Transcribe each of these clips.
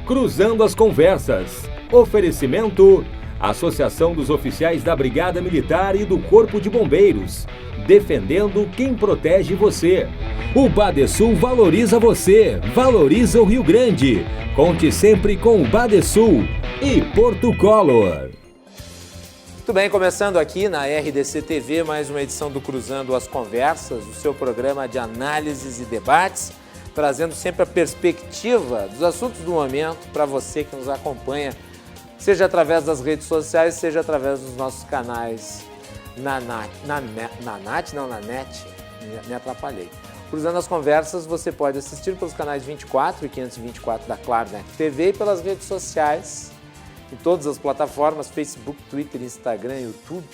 Cruzando as Conversas. Oferecimento: Associação dos Oficiais da Brigada Militar e do Corpo de Bombeiros. Defendendo quem protege você. O Badesul valoriza você, valoriza o Rio Grande. Conte sempre com o Badesul e Porto Color. Muito bem, começando aqui na RDC TV, mais uma edição do Cruzando as Conversas, o seu programa de análises e debates, trazendo sempre a perspectiva dos assuntos do momento para você que nos acompanha, seja através das redes sociais, seja através dos nossos canais na net, me atrapalhei. Cruzando as Conversas, você pode assistir pelos canais 24 e 524 da Claro Net TV e pelas redes sociais, em todas as plataformas, Facebook, Twitter, Instagram, YouTube.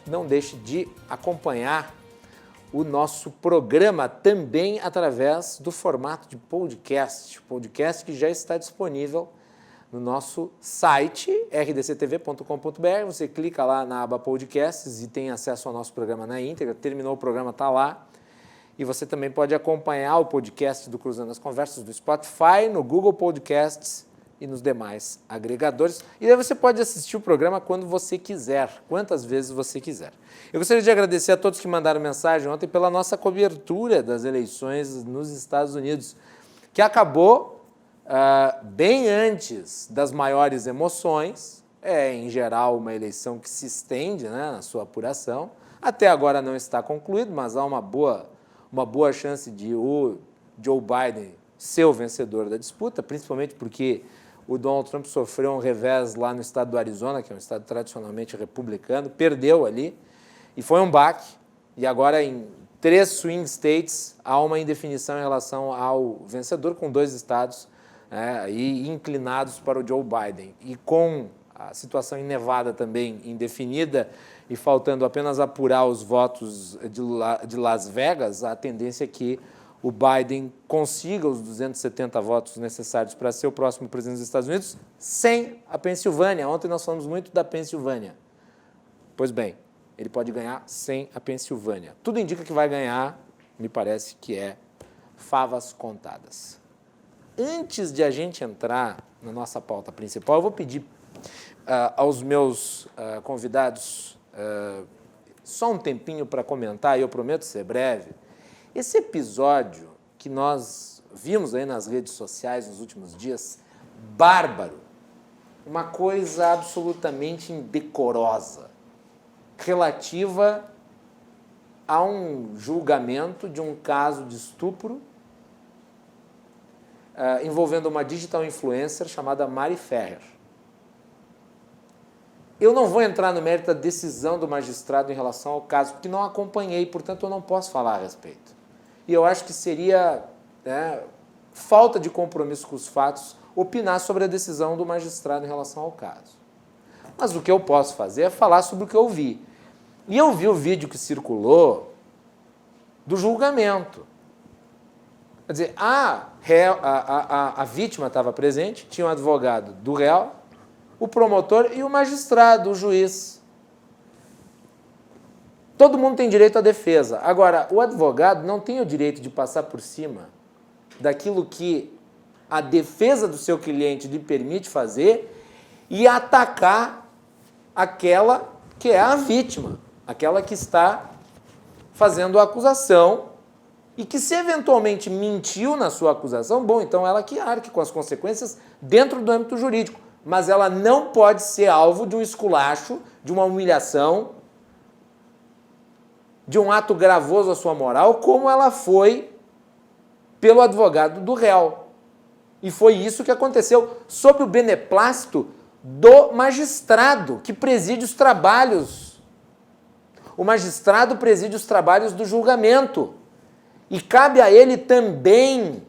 Não deixe de acompanhar o nosso programa também através do formato de podcast que já está disponível no nosso site, rdctv.com.br. Você clica lá na aba Podcasts e tem acesso ao nosso programa na íntegra. Terminou o programa, está lá. E você também pode acompanhar o podcast do Cruzando as Conversas do Spotify, no Google Podcasts e nos demais agregadores. E aí você pode assistir o programa quando você quiser, quantas vezes você quiser. Eu gostaria de agradecer a todos que mandaram mensagem ontem pela nossa cobertura das eleições nos Estados Unidos, que acabou bem antes das maiores emoções. É, em geral, uma eleição que se estende, na sua apuração. Até agora não está concluído, mas há uma boa chance de o Joe Biden ser o vencedor da disputa, principalmente porque o Donald Trump sofreu um revés lá no estado do Arizona, que é um estado tradicionalmente republicano, perdeu ali, e foi um baque. E agora, em 3 swing states, há uma indefinição em relação ao vencedor, com 2 estados e inclinados para o Joe Biden. E com a situação em Nevada também indefinida e faltando apenas apurar os votos de Las Vegas, a tendência é que o Biden consiga os 270 votos necessários para ser o próximo presidente dos Estados Unidos sem a Pensilvânia. Ontem nós falamos muito da Pensilvânia. Pois bem, ele pode ganhar sem a Pensilvânia. Tudo indica que vai ganhar, me parece que é favas contadas. Antes de a gente entrar na nossa pauta principal, eu vou pedir aos meus convidados só um tempinho para comentar, e eu prometo ser breve. Esse episódio que nós vimos aí nas redes sociais nos últimos dias, bárbaro, uma coisa absolutamente indecorosa, relativa a um julgamento de um caso de estupro envolvendo uma digital influencer chamada Mari Ferrer. Eu não vou entrar no mérito da decisão do magistrado em relação ao caso, porque não acompanhei, portanto eu não posso falar a respeito. E eu acho que seria falta de compromisso com os fatos opinar sobre a decisão do magistrado em relação ao caso. Mas o que eu posso fazer é falar sobre o que eu vi. E eu vi o vídeo que circulou do julgamento. Quer dizer, a vítima estava presente, tinha um advogado do réu, o promotor e o magistrado, o juiz. Todo mundo tem direito à defesa. Agora, o advogado não tem o direito de passar por cima daquilo que a defesa do seu cliente lhe permite fazer e atacar aquela que é a vítima, aquela que está fazendo a acusação e que, se eventualmente mentiu na sua acusação, bom, então ela que arque com as consequências dentro do âmbito jurídico. Mas ela não pode ser alvo de um esculacho, de uma humilhação, de um ato gravoso à sua moral, como ela foi pelo advogado do réu. E foi isso que aconteceu sob o beneplácito do magistrado que preside os trabalhos. O magistrado preside os trabalhos do julgamento. E cabe a ele também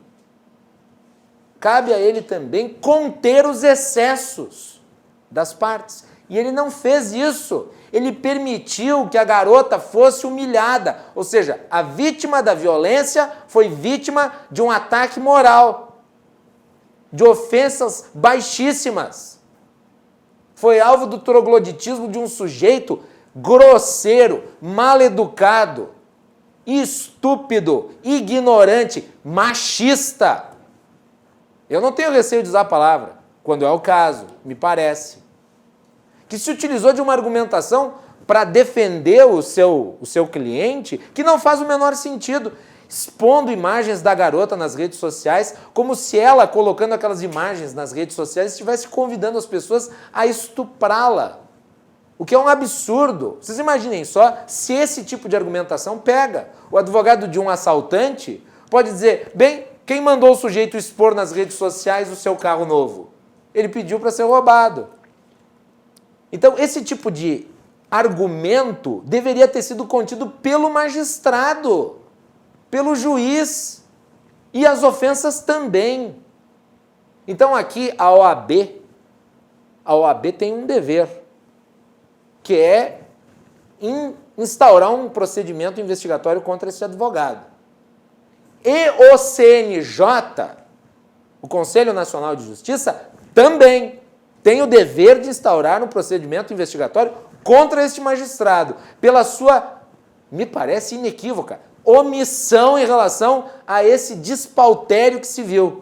conter os excessos das partes. E ele não fez isso. Ele permitiu que a garota fosse humilhada. Ou seja, a vítima da violência foi vítima de um ataque moral, de ofensas baixíssimas. Foi alvo do trogloditismo de um sujeito grosseiro, mal-educado, estúpido, ignorante, machista. Eu não tenho receio de usar a palavra, quando é o caso, me parece, que se utilizou de uma argumentação para defender o seu cliente que não faz o menor sentido, expondo imagens da garota nas redes sociais, como se ela, colocando aquelas imagens nas redes sociais, estivesse convidando as pessoas a estuprá-la. O que é um absurdo. Vocês imaginem só se esse tipo de argumentação pega. O advogado de um assaltante pode dizer, bem, quem mandou o sujeito expor nas redes sociais o seu carro novo? Ele pediu para ser roubado. Então, esse tipo de argumento deveria ter sido contido pelo magistrado, pelo juiz, e as ofensas também. Então, aqui a OAB tem um dever, que é instaurar um procedimento investigatório contra esse advogado. E o CNJ, o Conselho Nacional de Justiça, também tem o dever de instaurar um procedimento investigatório contra este magistrado, pela sua, me parece inequívoca, omissão em relação a esse despautério que se viu.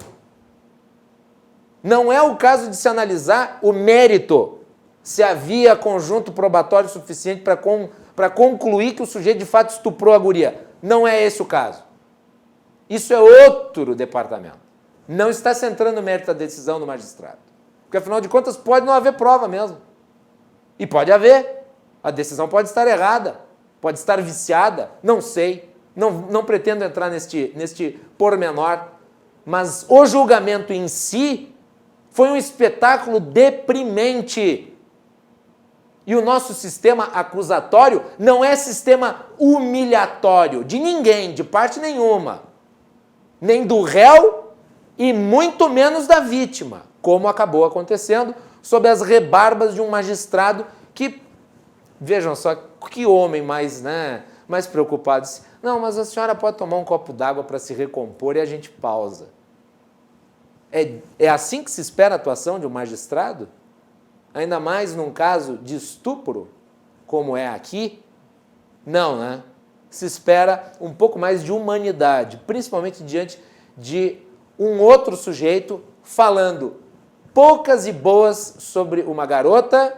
Não é o caso de se analisar o mérito, se havia conjunto probatório suficiente para concluir que o sujeito de fato estuprou a guria. Não é esse o caso. Isso é outro departamento. Não está centrando o mérito da decisão do magistrado. Porque, afinal de contas, pode não haver prova mesmo. E pode haver. A decisão pode estar errada, pode estar viciada, não sei. Não pretendo entrar neste pormenor. Mas o julgamento em si foi um espetáculo deprimente. E o nosso sistema acusatório não é sistema humilhatório de ninguém, de parte nenhuma. Nem do réu e muito menos da vítima, como acabou acontecendo sob as rebarbas de um magistrado que, vejam só, que homem mais preocupado. Não, mas a senhora pode tomar um copo d'água para se recompor e a gente pausa. É assim que se espera a atuação de um magistrado? Ainda mais num caso de estupro, como é aqui? Não, né? Se espera um pouco mais de humanidade, principalmente diante de um outro sujeito falando poucas e boas sobre uma garota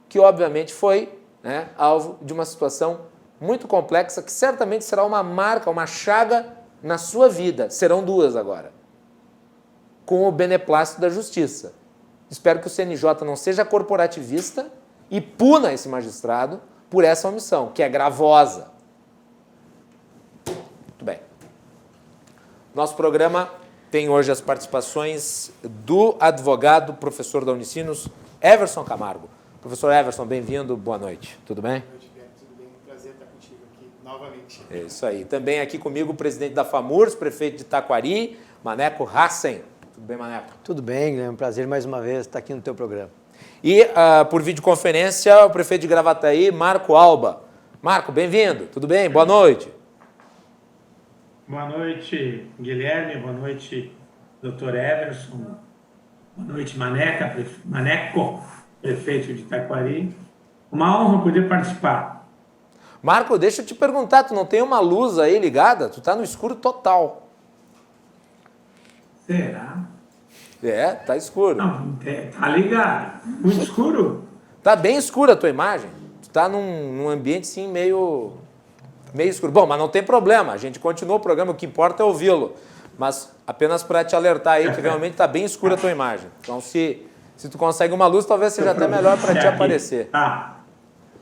que, obviamente, foi alvo de uma situação muito complexa, que certamente será uma marca, uma chaga na sua vida. Serão duas agora, com o beneplácito da justiça. Espero que o CNJ não seja corporativista e puna esse magistrado por essa omissão, que é gravosa. Muito bem. Nosso programa tem hoje as participações do advogado, professor da Unicinos, Everson Camargo. Professor Everson, bem-vindo, boa noite. Tudo bem? Boa noite, Guilherme. Tudo bem? Prazer estar contigo aqui novamente. É isso aí. Também aqui comigo o presidente da FAMURS, prefeito de Taquari, Maneco Hassen. Tudo bem, Maneco? Tudo bem, Guilherme. Prazer mais uma vez estar aqui no teu programa. E, por videoconferência, o prefeito de Gravataí, Marco Alba. Marco, bem-vindo. Tudo bem? Boa noite. Boa noite, Guilherme. Boa noite, doutor Everson. Boa noite, Maneco, prefeito de Taquari. Uma honra poder participar. Marco, deixa eu te perguntar, tu não tem uma luz aí ligada? Tu tá no escuro total. Será? Tá escuro. Não, tá ligado. Muito escuro? Tá bem escura a tua imagem. Tu tá num ambiente, assim, meio escuro. Bom, mas não tem problema. A gente continua o programa, o que importa é ouvi-lo. Mas apenas para te alertar aí que realmente tá bem escura a tua imagem. Então, se tu consegue uma luz, talvez seja até melhor para te aparecer. Tá.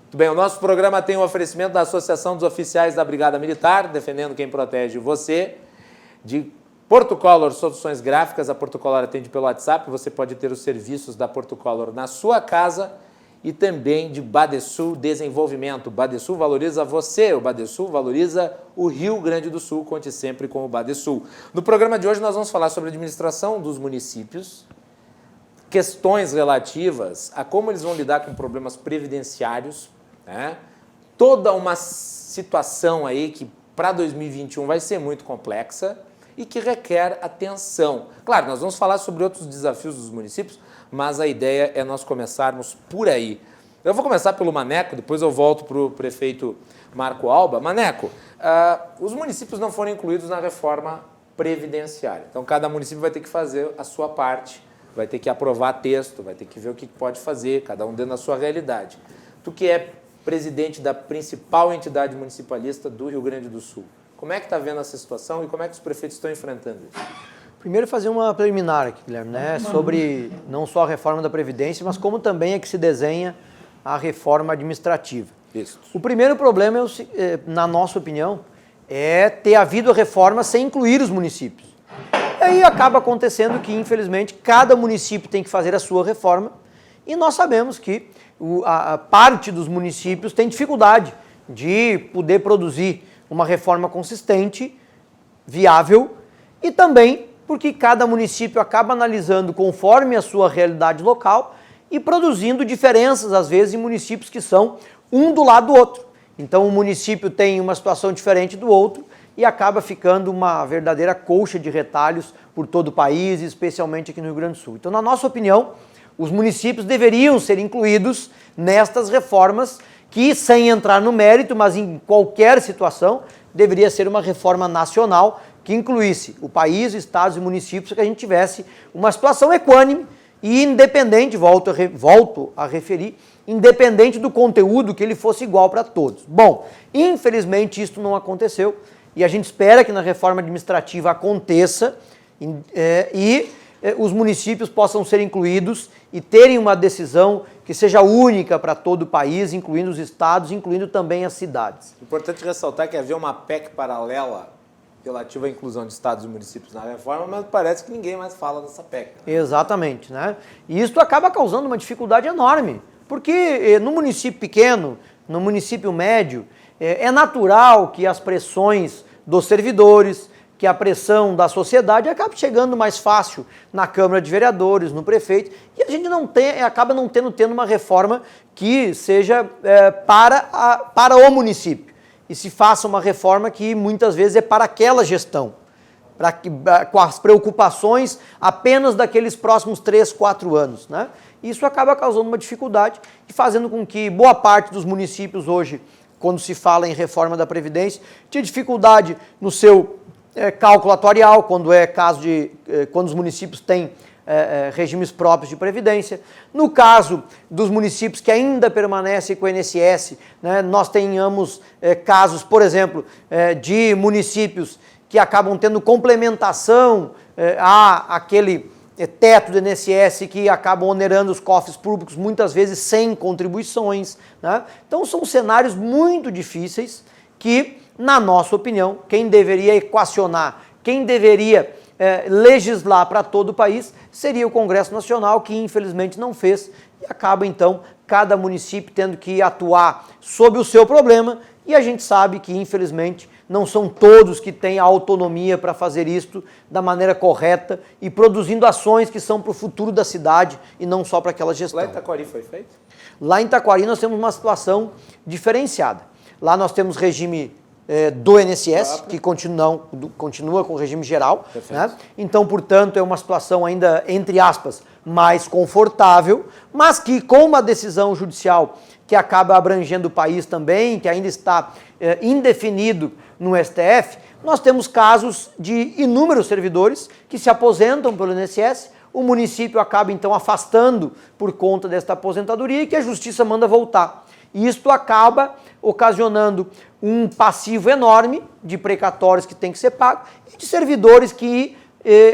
Muito bem, o nosso programa tem um oferecimento da Associação dos Oficiais da Brigada Militar, defendendo quem protege você, de Portocolor Soluções Gráficas. A Portocolor atende pelo WhatsApp, você pode ter os serviços da Portocolor na sua casa, e também de Badesul Desenvolvimento. O Badesul valoriza você, o Badesul valoriza o Rio Grande do Sul. Conte sempre com o Badesul. No programa de hoje nós vamos falar sobre a administração dos municípios, questões relativas a como eles vão lidar com problemas previdenciários, toda uma situação aí que para 2021 vai ser muito complexa e que requer atenção. Claro, nós vamos falar sobre outros desafios dos municípios, mas a ideia é nós começarmos por aí. Eu vou começar pelo Maneco, depois eu volto para o prefeito Marco Alba. Maneco, os municípios não foram incluídos na reforma previdenciária. Então, cada município vai ter que fazer a sua parte, vai ter que aprovar texto, vai ter que ver o que pode fazer, cada um dentro da sua realidade. Tu que é presidente da principal entidade municipalista do Rio Grande do Sul, como é que está vendo essa situação e como é que os prefeitos estão enfrentando isso? Primeiro fazer uma preliminar aqui, Guilherme, né, sobre não só a reforma da Previdência, mas como também é que se desenha a reforma administrativa. Isso. O primeiro problema, na nossa opinião, é ter havido a reforma sem incluir os municípios. E aí acaba acontecendo que, infelizmente, cada município tem que fazer a sua reforma e nós sabemos que a parte dos municípios tem dificuldade de poder produzir uma reforma consistente, viável, e também porque cada município acaba analisando conforme a sua realidade local e produzindo diferenças, às vezes, em municípios que são um do lado do outro. Então, o município tem uma situação diferente do outro e acaba ficando uma verdadeira colcha de retalhos por todo o país, especialmente aqui no Rio Grande do Sul. Então, na nossa opinião, os municípios deveriam ser incluídos nestas reformas que, sem entrar no mérito, mas em qualquer situação, deveria ser uma reforma nacional que incluísse o país, estados e municípios, para que a gente tivesse uma situação equânime e independente, volto a referir, independente do conteúdo, que ele fosse igual para todos. Bom, infelizmente isso não aconteceu e a gente espera que na reforma administrativa aconteça e os municípios possam ser incluídos e terem uma decisão que seja única para todo o país, incluindo os estados, incluindo também as cidades. Importante ressaltar que havia uma PEC paralela relativa à inclusão de estados e municípios na reforma, mas parece que ninguém mais fala dessa PEC. Né? Exatamente, né? E isso acaba causando uma dificuldade enorme, porque no município pequeno, no município médio, é natural que as pressões dos servidores, que a pressão da sociedade acabe chegando mais fácil na Câmara de Vereadores, no prefeito, e a gente acaba não tendo uma reforma que seja para o município. E se faça uma reforma que muitas vezes é para aquela gestão, com as preocupações apenas daqueles próximos 3, 4 anos. Né? Isso acaba causando uma dificuldade e fazendo com que boa parte dos municípios hoje, quando se fala em reforma da Previdência, tenha dificuldade no seu cálculo atuarial, quando é caso de quando os municípios têm regimes próprios de previdência. No caso dos municípios que ainda permanecem com o INSS, né, nós tenhamos casos, por exemplo, de municípios que acabam tendo complementação àquele teto do INSS que acabam onerando os cofres públicos, muitas vezes sem contribuições. Né? Então são cenários muito difíceis que, na nossa opinião, quem deveria equacionar, quem deveria legislar para todo o país seria o Congresso Nacional, que infelizmente não fez, e acaba então cada município tendo que atuar sob o seu problema, e a gente sabe que infelizmente não são todos que têm a autonomia para fazer isto da maneira correta e produzindo ações que são para o futuro da cidade e não só para aquela gestão. Lá em Taquari foi feito? Lá em Taquari nós temos uma situação diferenciada. Lá nós temos regime do INSS, que continua com o regime geral. Né? Então, portanto, é uma situação ainda, entre aspas, mais confortável, mas que com uma decisão judicial que acaba abrangendo o país também, que ainda está indefinido no STF, nós temos casos de inúmeros servidores que se aposentam pelo INSS, o município acaba então afastando por conta desta aposentadoria e que a justiça manda voltar. E isto acaba ocasionando um passivo enorme de precatórios que tem que ser pago e de servidores que,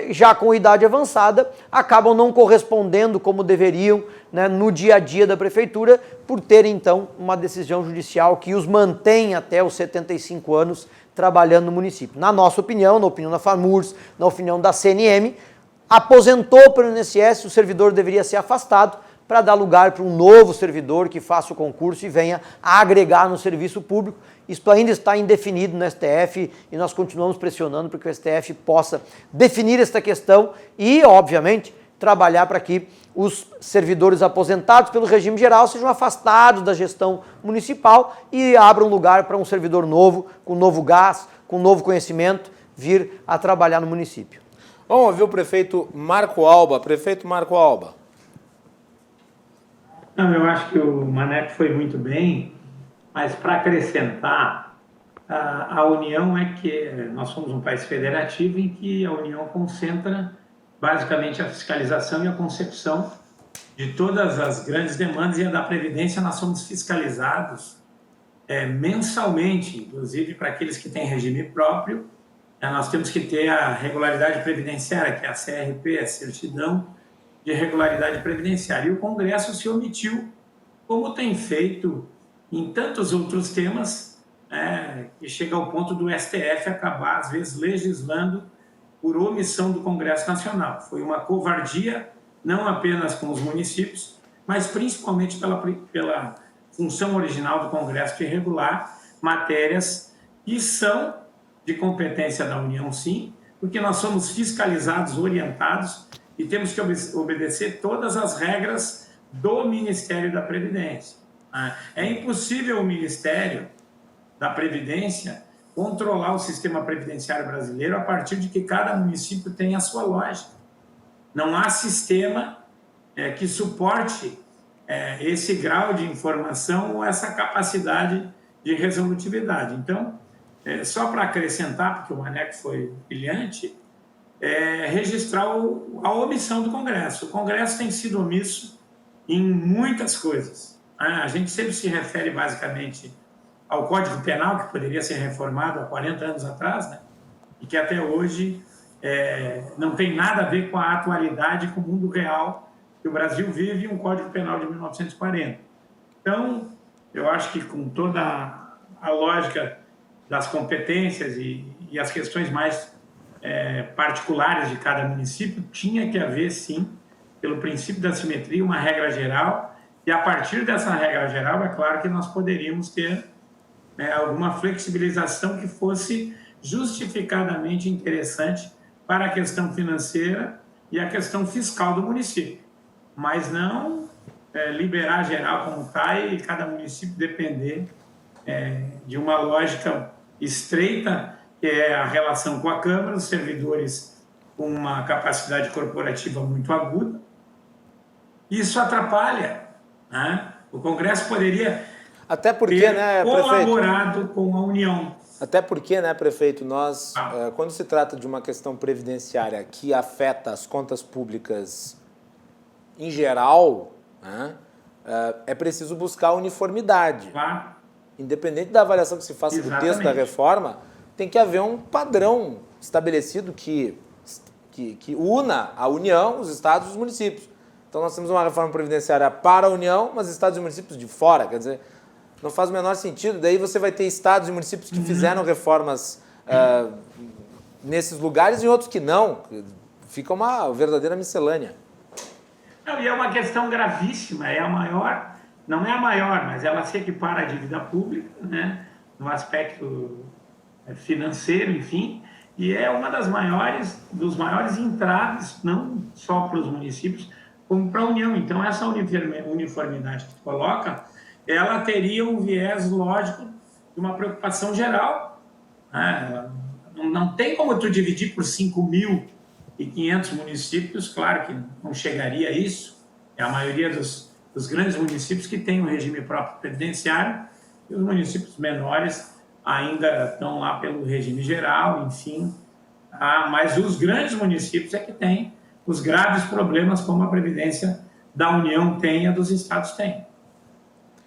já com idade avançada, acabam não correspondendo como deveriam, né, no dia a dia da prefeitura, por terem então uma decisão judicial que os mantém até os 75 anos trabalhando no município. Na nossa opinião, na opinião da FAMURS, na opinião da CNM, aposentou pelo INSS, o servidor deveria ser afastado para dar lugar para um novo servidor que faça o concurso e venha a agregar no serviço público. Isto ainda está indefinido no STF e nós continuamos pressionando para que o STF possa definir esta questão e, obviamente, trabalhar para que os servidores aposentados pelo regime geral sejam afastados da gestão municipal e abram lugar para um servidor novo, com novo gás, com novo conhecimento, vir a trabalhar no município. Vamos ouvir o prefeito Marco Alba. Prefeito Marco Alba. Não, eu acho que o Maneco foi muito bem, mas para acrescentar, a União é que nós somos um país federativo em que a União concentra basicamente a fiscalização e a concepção de todas as grandes demandas, e a da Previdência nós somos fiscalizados mensalmente, inclusive para aqueles que têm regime próprio, nós temos que ter a regularidade previdenciária, que é a CRP, a Certidão de Regularidade Previdenciária. E o Congresso se omitiu, como tem feito em tantos outros temas, que chega ao ponto do STF acabar, às vezes, legislando por omissão do Congresso Nacional. Foi uma covardia, não apenas com os municípios, mas principalmente pela função original do Congresso de regular matérias que são de competência da União, sim, porque nós somos fiscalizados, orientados e temos que obedecer todas as regras do Ministério da Previdência. É impossível o Ministério da Previdência controlar o sistema previdenciário brasileiro a partir de que cada município tem a sua lógica. Não há sistema que suporte esse grau de informação ou essa capacidade de resolutividade. Então, só para acrescentar, porque o Maneco foi brilhante, registrar a omissão do Congresso. O Congresso tem sido omisso em muitas coisas. A gente sempre se refere basicamente ao Código Penal, que poderia ser reformado há 40 anos atrás, né? E que até hoje não tem nada a ver com a atualidade, com o mundo real que o Brasil vive, um Código Penal de 1940. Então, eu acho que com toda a lógica das competências e as questões mais particulares de cada município, tinha que haver, sim, pelo princípio da simetria, uma regra geral, e a partir dessa regra geral, é claro que nós poderíamos ter alguma flexibilização que fosse justificadamente interessante para a questão financeira e a questão fiscal do município, mas não liberar geral como está e cada município depender de uma lógica estreita, que é a relação com a Câmara, os servidores com uma capacidade corporativa muito aguda. Isso atrapalha, né? O Congresso poderia Até porque, né, colaborado prefeito? com a União. Até porque, né, prefeito, nós, quando se trata de uma questão previdenciária que afeta as contas públicas em geral, né, é preciso buscar uniformidade. Claro. Independente da avaliação que se faça do texto da reforma, tem que haver um padrão estabelecido que una a União, os estados e os municípios. Então nós temos uma reforma previdenciária para a União, mas estados e municípios de fora, quer dizer, não faz o menor sentido. Daí você vai ter estados e municípios que fizeram reformas nesses lugares e outros que não. Fica uma verdadeira miscelânea. Não, e é uma questão gravíssima, é a maior, não é a maior, mas ela se equipara à dívida pública, né, no aspecto financeiro, enfim, e é uma dos maiores entraves, não só para os municípios, como para a União. Então, essa uniformidade que tu coloca, ela teria um viés lógico de uma preocupação geral. Não tem como tu dividir por 5.500 municípios, claro que não chegaria a isso. É a maioria dos grandes municípios que têm um regime próprio previdenciário, e os municípios menores ainda estão lá pelo regime geral, enfim. Mas os grandes municípios é que têm os graves problemas como a Previdência da União tem e a dos estados têm.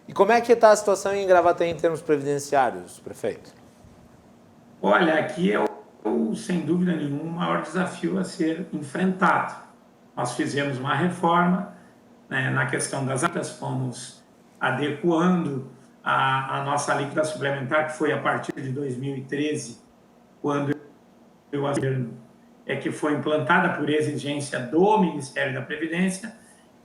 E como é que está a situação em Gravataí em termos previdenciários, prefeito? Olha, aqui é sem dúvida nenhuma, o maior desafio a ser enfrentado. Nós fizemos uma reforma, né, na questão das alíquotas, fomos adequando a nossa alíquota suplementar, que foi a partir de 2013, quando o governo que foi implantada por exigência do Ministério da Previdência,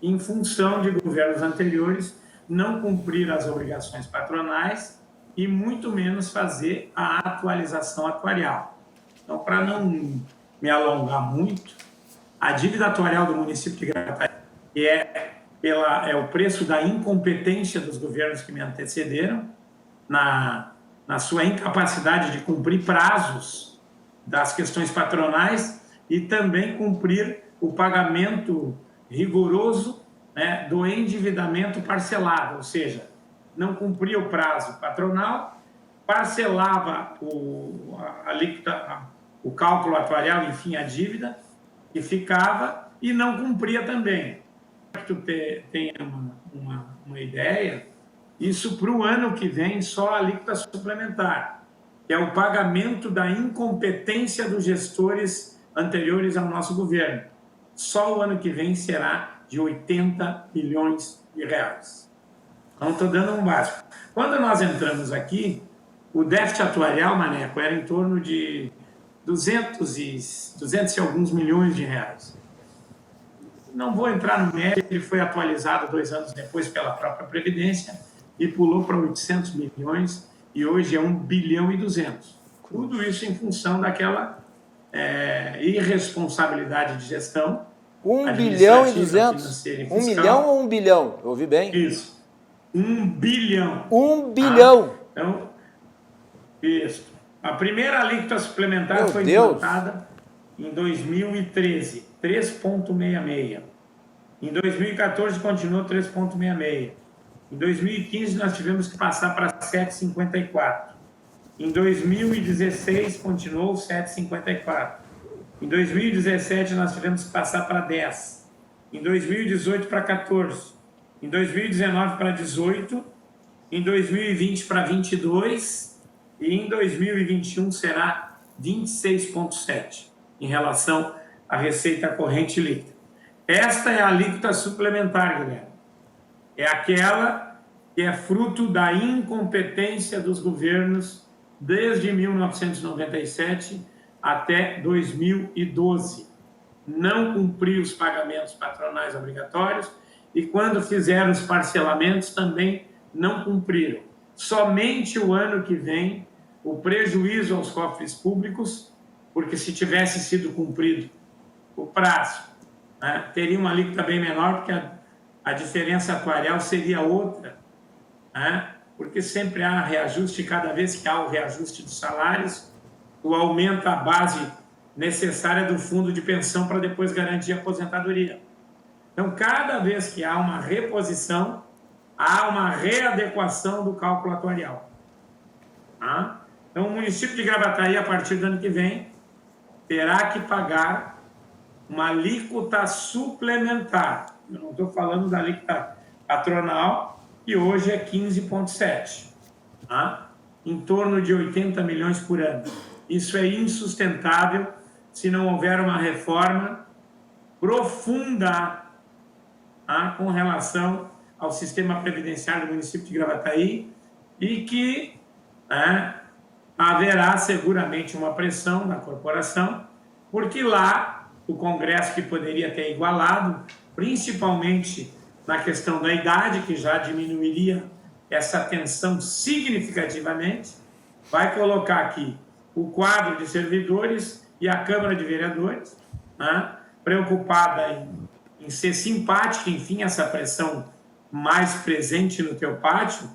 em função de governos anteriores não cumprir as obrigações patronais e muito menos fazer a atualização atuarial. Então, para não me alongar muito, a dívida atuarial do município de Gravataí é o preço da incompetência dos governos que me antecederam na sua incapacidade de cumprir prazos das questões patronais e também cumprir o pagamento rigoroso, né, do endividamento parcelado, ou seja, não cumpria o prazo patronal parcelava o cálculo atuarial, enfim, a dívida, e ficava, e não cumpria também. Para que tu tenha uma ideia, isso para o ano que vem só a alíquota suplementar, que é o pagamento da incompetência dos gestores anteriores ao nosso governo. Só o ano que vem será de 80 bilhões de reais. Então, estou dando um básico. Quando nós entramos aqui, o déficit atuarial, Maneco, era em torno de 200 e alguns milhões de reais. Não vou entrar no mérito, ele foi atualizado 2 anos depois pela própria Previdência e pulou para 800 milhões e hoje é 1 bilhão e 200. Tudo isso em função daquela irresponsabilidade de gestão. 1 bilhão e 200? Financeira e 1 milhão ou 1 bilhão? Eu ouvi bem? Isso. 1 bilhão. 1 bilhão. Então, isso. A primeira alíquota suplementar foi implantada em 2013, 3,66. Em 2014 continuou 3,66. Em 2015 nós tivemos que passar para 7,54. Em 2016 continuou 7,54. Em 2017 nós tivemos que passar para 10. Em 2018 para 14. Em 2019 para 18. Em 2020 para 22. E em 2021 será 26,7 em relação à receita corrente líquida. Esta é a alíquota suplementar, Guilherme. É aquela que é fruto da incompetência dos governos desde 1997 até 2012. Não cumpriu os pagamentos patronais obrigatórios e, quando fizeram os parcelamentos, também não cumpriram. Somente o ano que vem, o prejuízo aos cofres públicos, porque se tivesse sido cumprido o prazo, né, teria uma alíquota bem menor, porque a diferença atuarial seria outra, né, porque sempre há reajuste, cada vez que há o reajuste dos salários, tu aumenta a base necessária do fundo de pensão para depois garantir a aposentadoria. Então, cada vez que há uma reposição, há uma readequação do cálculo atuarial. Tá? Então, o município de Gravataí, a partir do ano que vem, terá que pagar uma alíquota suplementar. Eu não estou falando da alíquota patronal, que hoje é 15,7. Tá? Em torno de 80 milhões por ano. Isso é insustentável se não houver uma reforma profunda, tá, com relação ao sistema previdenciário do município de Gravataí e que haverá seguramente uma pressão na corporação, porque lá o Congresso, que poderia ter igualado, principalmente na questão da idade, que já diminuiria essa tensão significativamente, vai colocar aqui o quadro de servidores e a Câmara de Vereadores, né, preocupada em ser simpática, enfim, essa pressão mais presente no teu pátio.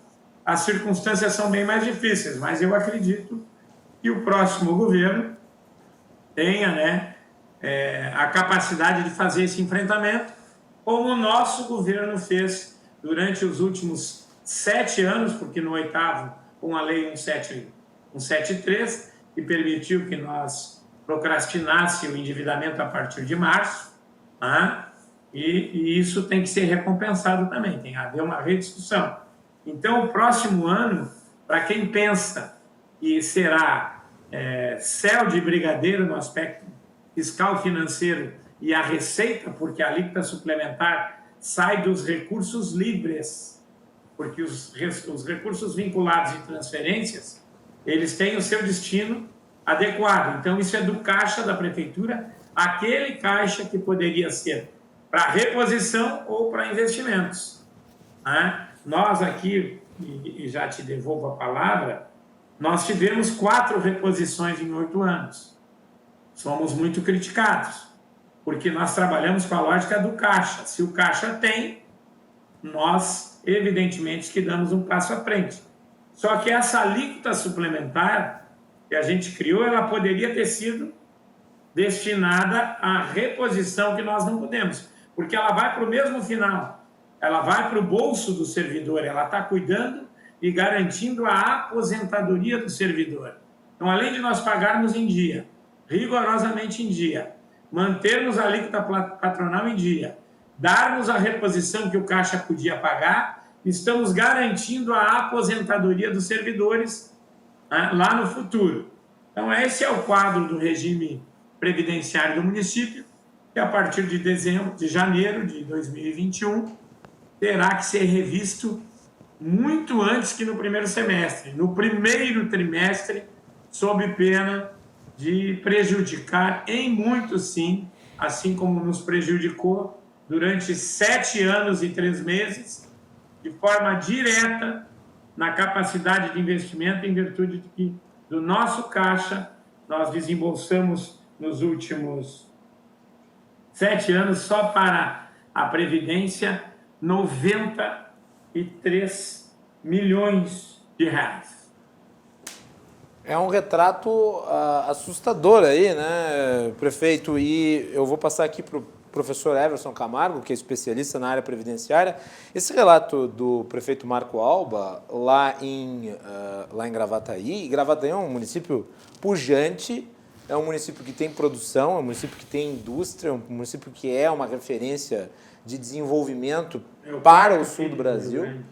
As circunstâncias são bem mais difíceis, mas eu acredito que o próximo governo tenha, né, a capacidade de fazer esse enfrentamento, como o nosso governo fez durante os últimos 7 anos, porque no 8º, com a Lei 173, que permitiu que nós procrastinássemos o endividamento a partir de março, né? E isso tem que ser recompensado também, tem que haver uma rediscussão. Então, o próximo ano, para quem pensa que será céu de brigadeiro no aspecto fiscal financeiro e a receita, porque a alíquota suplementar sai dos recursos livres, porque os recursos vinculados em transferências, eles têm o seu destino adequado. Então, isso é do caixa da prefeitura, aquele caixa que poderia ser para reposição ou para investimentos. Né? Nós aqui, e já te devolvo a palavra, nós tivemos 4 reposições em 8 anos. Somos muito criticados, porque nós trabalhamos com a lógica do caixa. Se o caixa tem, nós, evidentemente, que damos um passo à frente. Só que essa alíquota suplementar que a gente criou, ela poderia ter sido destinada à reposição, que nós não podemos, porque ela vai para o mesmo final, ela vai para o bolso do servidor, ela está cuidando e garantindo a aposentadoria do servidor. Então, além de nós pagarmos em dia, rigorosamente em dia, mantermos a alíquota patronal em dia, darmos a reposição que o Caixa podia pagar, estamos garantindo a aposentadoria dos servidores lá no futuro. Então, esse é o quadro do regime previdenciário do município, que a partir de janeiro de 2021, terá que ser revisto muito antes que no primeiro semestre, no primeiro trimestre, sob pena de prejudicar em muito, sim, assim como nos prejudicou durante 7 anos e 3 meses, de forma direta na capacidade de investimento, em virtude de que, do nosso caixa, nós desembolsamos nos últimos 7 anos, só para a Previdência, 93 milhões de reais. É um retrato assustador aí, né, prefeito? E eu vou passar aqui para o professor Everson Camargo, que é especialista na área previdenciária. Esse relato do prefeito Marco Alba, lá em Gravataí. Gravataí é um município pujante, é um município que tem produção, é um município que tem indústria, é um município que é uma referência de desenvolvimento para o sul do Brasil.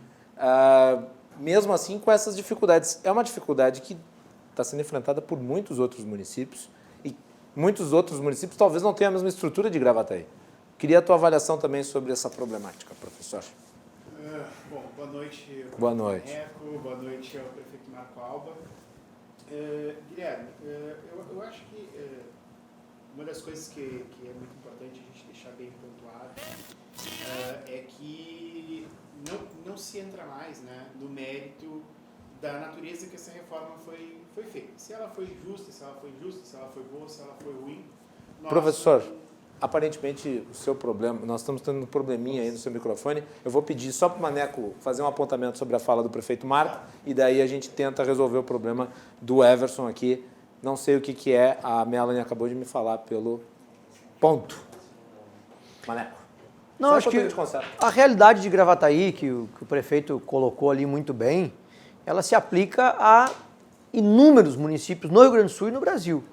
Mesmo assim, com essas dificuldades. É uma dificuldade que está sendo enfrentada por muitos outros municípios, e muitos outros municípios talvez não tenham a mesma estrutura de Gravataí. Queria a tua avaliação também sobre essa problemática, professor. Bom, boa noite. Boa noite. Neco, boa noite ao prefeito Marco Alba. Guilherme, eu acho que uma das coisas que é muito importante a gente deixar bem pontuado é que não se entra mais, né, no mérito da natureza que essa reforma foi feita. Se ela foi justa, se ela foi injusta, se ela foi boa, se ela foi ruim. Professor, aparentemente o seu problema, nós estamos tendo um probleminha aí no seu microfone. Eu vou pedir só para o Maneco fazer um apontamento sobre a fala do prefeito Marco, e daí a gente tenta resolver o problema do Everson aqui. Não sei o que é, a Melanie acabou de me falar pelo ponto. Maneco. Não, acho que a realidade de Gravataí, que o prefeito colocou ali muito bem, ela se aplica a inúmeros municípios no Rio Grande do Sul e no Brasil.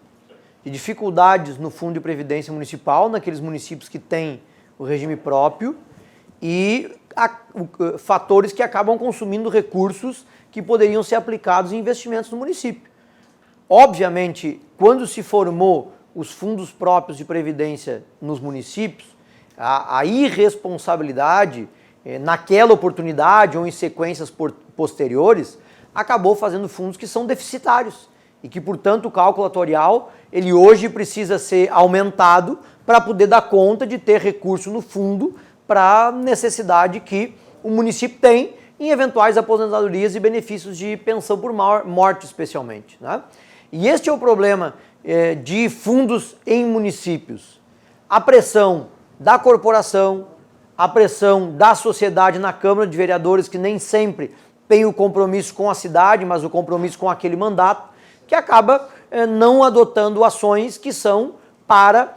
De dificuldades no Fundo de Previdência Municipal, naqueles municípios que têm o regime próprio, e fatores que acabam consumindo recursos que poderiam ser aplicados em investimentos no município. Obviamente, quando se formou os fundos próprios de previdência nos municípios, a irresponsabilidade naquela oportunidade ou em sequências posteriores acabou fazendo fundos que são deficitários e que, portanto, o cálculo atuarial ele hoje precisa ser aumentado para poder dar conta de ter recurso no fundo para a necessidade que o município tem em eventuais aposentadorias e benefícios de pensão por morte, especialmente, né? E este é o problema de fundos em municípios. A pressão da corporação, a pressão da sociedade na Câmara de Vereadores, que nem sempre tem o compromisso com a cidade, mas o compromisso com aquele mandato, que acaba não adotando ações que são para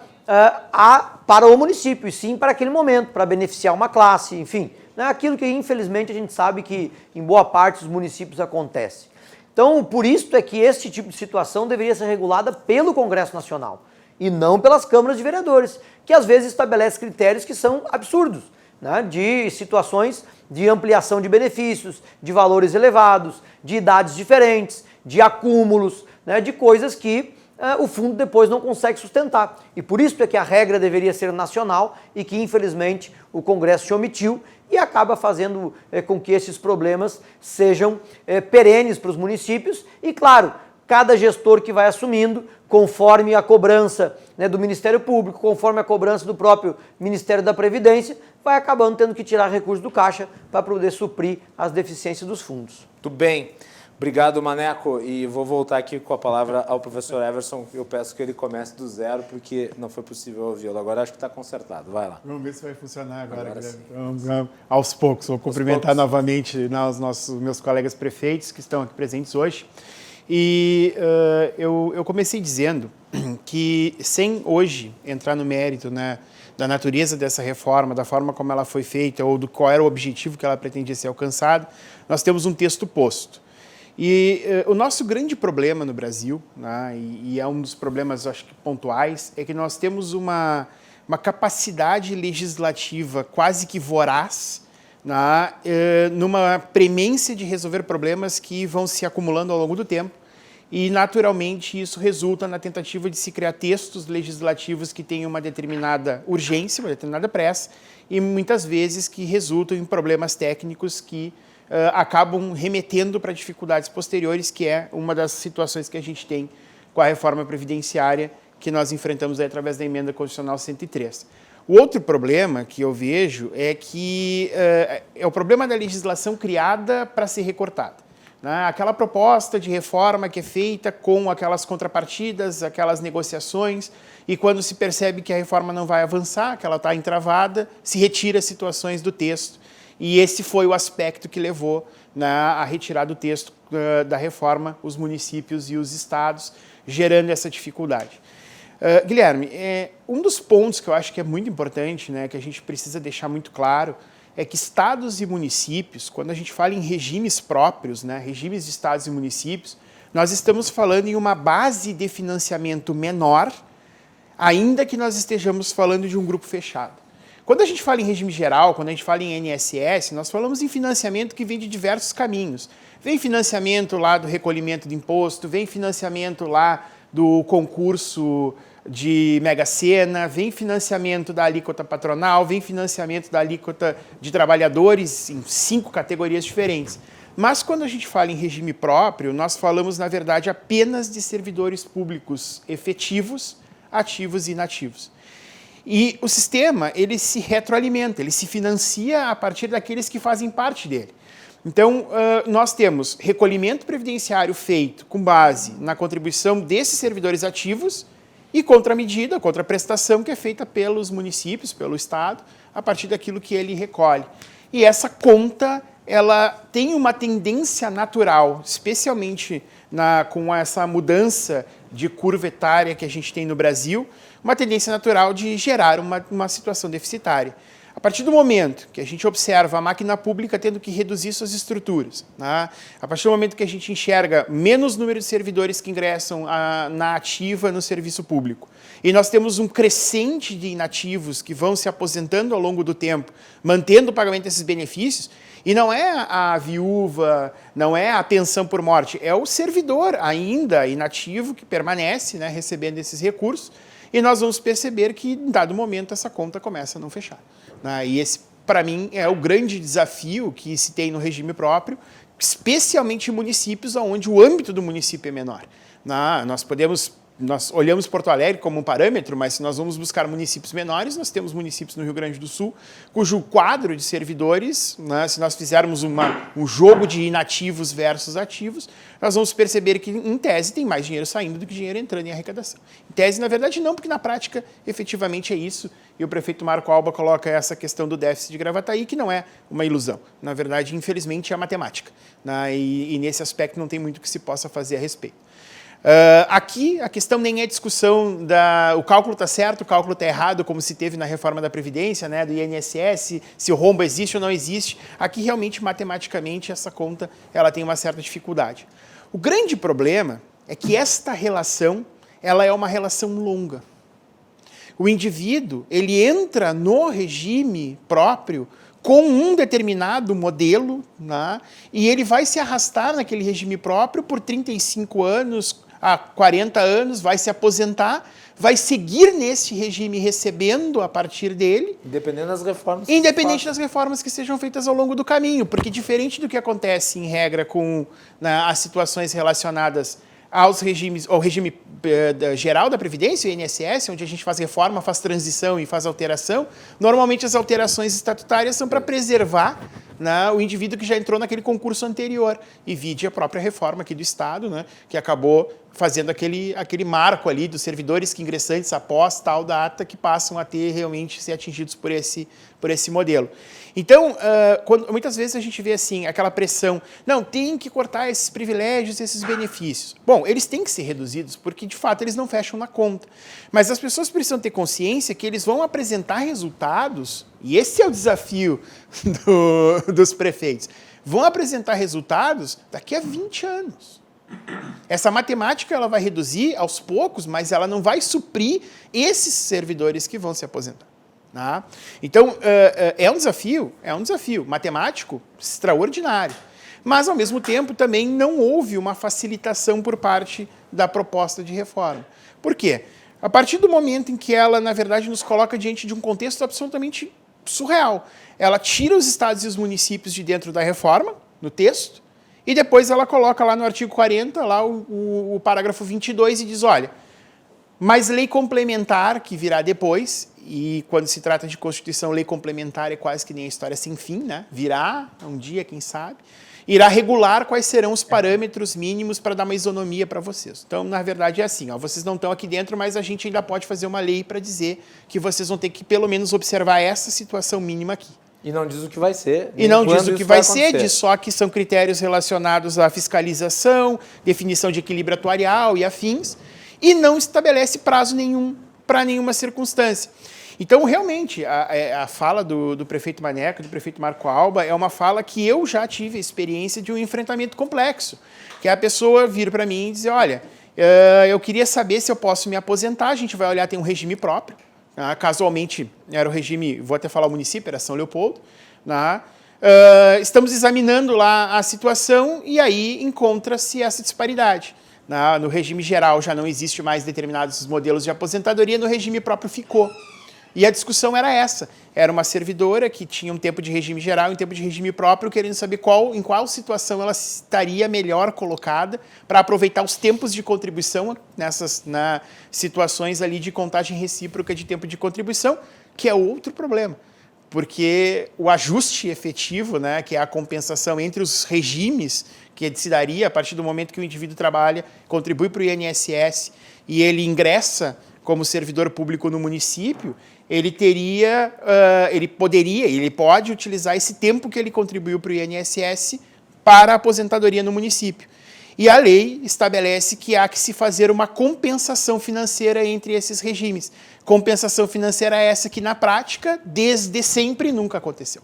o município, e sim para aquele momento, para beneficiar uma classe, enfim. Né? Aquilo que, infelizmente, a gente sabe que em boa parte dos municípios acontece. Então, por isso é que esse tipo de situação deveria ser regulada pelo Congresso Nacional e não pelas câmaras de vereadores, que às vezes estabelecem critérios que são absurdos, né? De situações de ampliação de benefícios, de valores elevados, de idades diferentes, de acúmulos, né? De coisas que o fundo depois não consegue sustentar. E por isso é que a regra deveria ser nacional e que, infelizmente, o Congresso se omitiu e acaba fazendo com que esses problemas sejam perenes para os municípios. E, claro, cada gestor que vai assumindo, conforme a cobrança, né, do Ministério Público, conforme a cobrança do próprio Ministério da Previdência, vai acabando tendo que tirar recursos do caixa para poder suprir as deficiências dos fundos. Tudo bem. Obrigado, Maneco. E vou voltar aqui com a palavra ao professor Everson. Eu peço que ele comece do zero, porque não foi possível ouvi-lo. Agora acho que está consertado. Vai lá. Vamos ver se vai funcionar agora então, aos poucos. Vou cumprimentar novamente os meus colegas prefeitos que estão aqui presentes hoje. E eu comecei dizendo que, sem hoje entrar no mérito, né, da natureza dessa reforma, da forma como ela foi feita ou do qual era o objetivo que ela pretendia ser alcançado, nós temos um texto posto. E o nosso grande problema no Brasil, né, e é um dos problemas, acho que pontuais, é que nós temos uma capacidade legislativa quase que voraz, né, numa premência de resolver problemas que vão se acumulando ao longo do tempo, e naturalmente isso resulta na tentativa de se criar textos legislativos que tenham uma determinada urgência, uma determinada pressa, e muitas vezes que resultam em problemas técnicos que acabam remetendo para dificuldades posteriores, que é uma das situações que a gente tem com a reforma previdenciária que nós enfrentamos aí através da emenda constitucional 103. O outro problema que eu vejo é que é o problema da legislação criada para ser recortada. Né? Aquela proposta de reforma que é feita com aquelas contrapartidas, aquelas negociações, e quando se percebe que a reforma não vai avançar, que ela está entravada, se retira situações do texto. E esse foi o aspecto que levou, né, a retirar do texto da reforma os municípios e os estados, gerando essa dificuldade. Guilherme, um dos pontos que eu acho que é muito importante, né, que a gente precisa deixar muito claro, é que estados e municípios, quando a gente fala em regimes próprios, né, regimes de estados e municípios, nós estamos falando em uma base de financiamento menor, ainda que nós estejamos falando de um grupo fechado. Quando a gente fala em regime geral, quando a gente fala em INSS, nós falamos em financiamento que vem de diversos caminhos. Vem financiamento lá do recolhimento de imposto, vem financiamento lá do concurso de Mega Sena, vem financiamento da alíquota patronal, vem financiamento da alíquota de trabalhadores em 5 categorias diferentes. Mas quando a gente fala em regime próprio, nós falamos, na verdade, apenas de servidores públicos efetivos, ativos e inativos. E o sistema, ele se retroalimenta, ele se financia a partir daqueles que fazem parte dele. Então, nós temos recolhimento previdenciário feito com base na contribuição desses servidores ativos e contramedida, contraprestação que é feita pelos municípios, pelo Estado, a partir daquilo que ele recolhe. E essa conta, ela tem uma tendência natural, especialmente com essa mudança de curva etária que a gente tem no Brasil, uma tendência natural de gerar uma situação deficitária. A partir do momento que a gente observa a máquina pública tendo que reduzir suas estruturas, né? A partir do momento que a gente enxerga menos número de servidores que ingressam na ativa no serviço público, e nós temos um crescente de inativos que vão se aposentando ao longo do tempo, mantendo o pagamento desses benefícios, e não é a viúva, não é a pensão por morte, é o servidor ainda inativo que permanece, né, recebendo esses recursos, e nós vamos perceber que, em dado momento, essa conta começa a não fechar. E esse, para mim, é o grande desafio que se tem no regime especialmente em municípios onde o âmbito do município é menor. Nós olhamos Porto Alegre como um parâmetro, mas se nós vamos buscar municípios menores, nós temos municípios no Rio Grande do Sul, cujo quadro de servidores, se nós fizermos um jogo de inativos versus ativos, nós vamos perceber que, em tese, tem mais dinheiro saindo do que dinheiro entrando em arrecadação. Em tese, na verdade, não, porque na prática, efetivamente, é isso. E o prefeito Marco Alba coloca essa questão do déficit de Gravataí, que não é uma ilusão. Na verdade, infelizmente, é a matemática. E nesse aspecto não tem muito que se possa fazer a respeito. Aqui a questão nem é discussão o cálculo está certo, o cálculo está errado, como se teve na reforma da Previdência, né, do INSS, se o rombo existe ou não existe. Aqui realmente, matematicamente, essa conta ela tem uma certa dificuldade. O grande problema é que esta relação ela é uma relação longa. O indivíduo ele entra no regime próprio com um determinado modelo, né, e ele vai se arrastar naquele regime próprio por 35 anos, a 40 anos, vai se aposentar, vai seguir nesse regime recebendo a partir dele. Independente das reformas. Independente das reformas que sejam feitas ao longo do caminho, porque diferente do que acontece em regra com as situações relacionadas ao regime geral da Previdência, o INSS, onde a gente faz reforma, faz transição e faz alteração, normalmente as alterações estatutárias são para preservar né, o indivíduo que já entrou naquele concurso anterior. E vide a própria reforma aqui do Estado, né, que acabou fazendo aquele marco ali dos servidores que ingressantes após tal data que passam a ter realmente ser atingidos por esse modelo. Então, muitas vezes a gente vê assim, aquela pressão, não, tem que cortar esses privilégios, esses benefícios. Bom, eles têm que ser reduzidos porque, de fato, eles não fecham na conta. Mas as pessoas precisam ter consciência que eles vão apresentar resultados, e esse é o desafio dos prefeitos, vão apresentar resultados daqui a 20 anos. Essa matemática ela vai reduzir aos poucos, mas ela não vai suprir esses servidores que vão se aposentar. Tá? Então, é um desafio matemático extraordinário. Mas, ao mesmo tempo, também não houve uma facilitação por parte da proposta de reforma. Por quê? A partir do momento em que ela, na verdade, nos coloca diante de um contexto absolutamente surreal. Ela tira os estados e os municípios de dentro da reforma, no texto, e depois ela coloca lá no artigo 40, lá o parágrafo 22, e diz, olha, mas lei complementar, que virá depois, e quando se trata de Constituição, lei complementar é quase que nem a história sem fim, né? Virá um dia, quem sabe, irá regular quais serão os parâmetros mínimos para dar uma isonomia para vocês. Então, na verdade, é assim, ó, vocês não estão aqui dentro, mas a gente ainda pode fazer uma lei para dizer que vocês vão ter que, pelo menos, observar essa situação mínima aqui. E não diz o que vai ser. E não diz o que vai ser, diz só que são critérios relacionados à fiscalização, definição de equilíbrio atuarial e afins, e não estabelece prazo nenhum para nenhuma circunstância. Então, realmente, a fala do prefeito Maneco, do prefeito Marco Alba, é uma fala que eu já tive a experiência de um enfrentamento complexo, que é a pessoa vir para mim e dizer, olha, eu queria saber se eu posso me aposentar, a gente vai olhar, tem um regime próprio. Casualmente, era o regime, vou até falar o município, era São Leopoldo. Estamos examinando lá a situação e aí encontra-se essa disparidade. No regime geral já não existe mais determinados modelos de aposentadoria, no regime próprio ficou. E a discussão era essa. Era uma servidora que tinha um tempo de regime geral e um tempo de regime próprio, querendo saber em qual situação ela estaria melhor colocada para aproveitar os tempos de contribuição nas situações ali de contagem recíproca de tempo de contribuição, que é outro problema. Porque o ajuste efetivo, né, que é a compensação entre os regimes que se daria a partir do momento que o indivíduo trabalha, contribui para o INSS e ele ingressa como servidor público no município, ele pode utilizar esse tempo que ele contribuiu para o INSS para a aposentadoria no município. E a lei estabelece que há que se fazer uma compensação financeira entre esses regimes. Compensação financeira essa que, na prática, desde sempre, nunca aconteceu.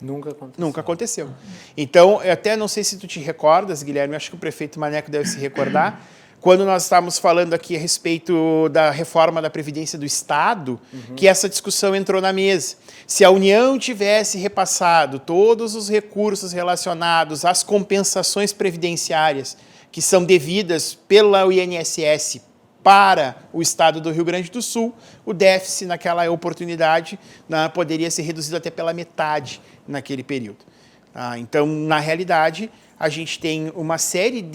Nunca aconteceu. Então, eu até não sei se tu te recordas, Guilherme, acho que o prefeito Maneco deve se recordar, quando nós estávamos falando aqui a respeito da reforma da Previdência do Estado, que essa discussão entrou na mesa. Se a União tivesse repassado todos os recursos relacionados às compensações previdenciárias que são devidas pela INSS para o Estado do Rio Grande do Sul, o déficit naquela oportunidade poderia ser reduzido até pela metade naquele período. Então, na realidade, a gente tem uma série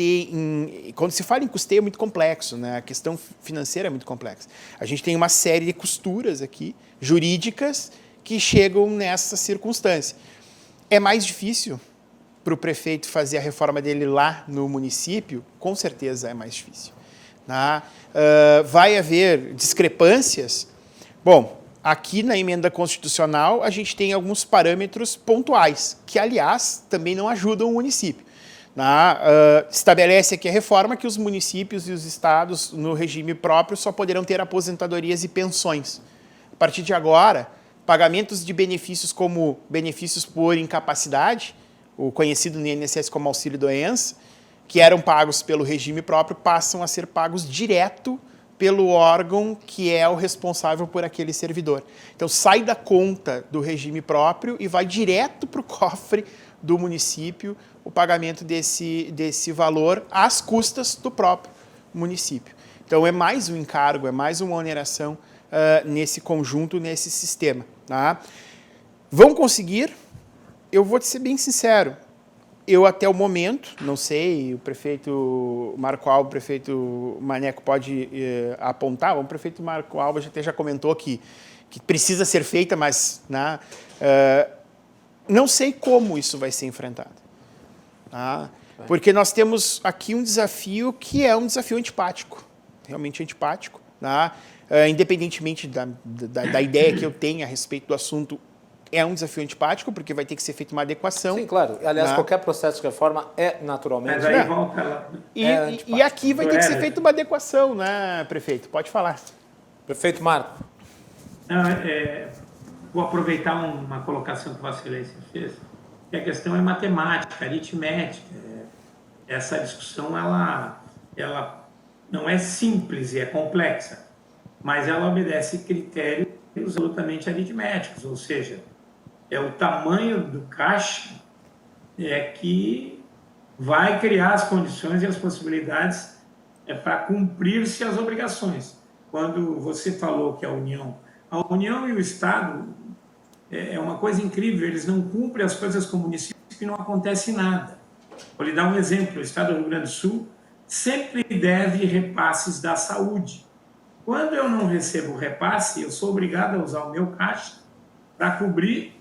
quando se fala em custeio é muito complexo, né? A questão financeira é muito complexa. A gente tem uma série de costuras aqui, jurídicas, que chegam nessa circunstância. É mais difícil para o prefeito fazer a reforma dele lá no município? Com certeza é mais difícil. Vai haver discrepâncias? Bom, aqui na emenda constitucional a gente tem alguns parâmetros pontuais, que, aliás, também não ajudam o município. Estabelece aqui a reforma que os municípios e os estados, no regime próprio, só poderão ter aposentadorias e pensões. A partir de agora, pagamentos de benefícios como benefícios por incapacidade, o conhecido no INSS como auxílio-doença, que eram pagos pelo regime próprio, passam a ser pagos direto pelo órgão que é o responsável por aquele servidor. Então, sai da conta do regime próprio e vai direto para o cofre do município o pagamento desse valor às custas do próprio município. Então, é mais um encargo, é mais uma oneração nesse conjunto, nesse sistema. Vão conseguir? Eu vou te ser bem sincero, eu até o momento, não sei, o prefeito Marco Alba, o prefeito Maneco pode apontar, o prefeito Marco Alba já comentou que precisa ser feita, mas não sei como isso vai ser enfrentado. Tá? Porque nós temos aqui um desafio que é um desafio antipático, realmente antipático. Tá? Independentemente da ideia que eu tenho a respeito do assunto, é um desafio antipático, porque vai ter que ser feita uma adequação. Sim, claro. Aliás, qualquer processo de reforma é naturalmente... Mas aí volta lá. E aqui vai ter que ser feita uma adequação, né, prefeito? Pode falar. Prefeito Marco. Não, vou aproveitar uma colocação que Vossa Excelência fez, que a questão é matemática, aritmética. Essa discussão ela não é simples e é complexa, mas ela obedece critérios absolutamente aritméticos, ou seja, é o tamanho do caixa que vai criar as condições e as possibilidades para cumprir-se as obrigações. Quando você falou que a União e o Estado é uma coisa incrível, eles não cumprem as coisas com o município e não acontece nada. Vou lhe dar um exemplo, o Estado do Rio Grande do Sul sempre deve repasses da saúde. Quando eu não recebo repasse, eu sou obrigado a usar o meu caixa para cobrir,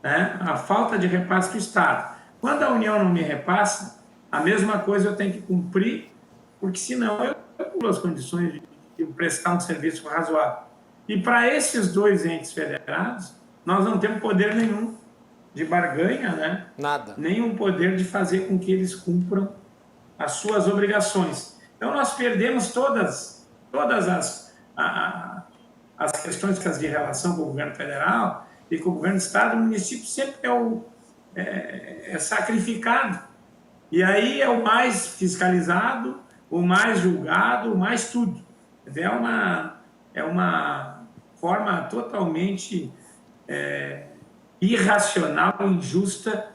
né, a falta de repasse do Estado. Quando a União não me repassa, a mesma coisa eu tenho que cumprir, porque senão eu cumpro as condições de prestar um serviço razoável. E para esses dois entes federados, nós não temos poder nenhum de barganha, né? Nada. Nenhum poder de fazer com que eles cumpram as suas obrigações. Então, nós perdemos todas as questões de relação com o governo federal e com o governo do Estado. O município sempre é sacrificado. E aí é o mais fiscalizado, o mais julgado, o mais tudo. É uma forma totalmente irracional, injusta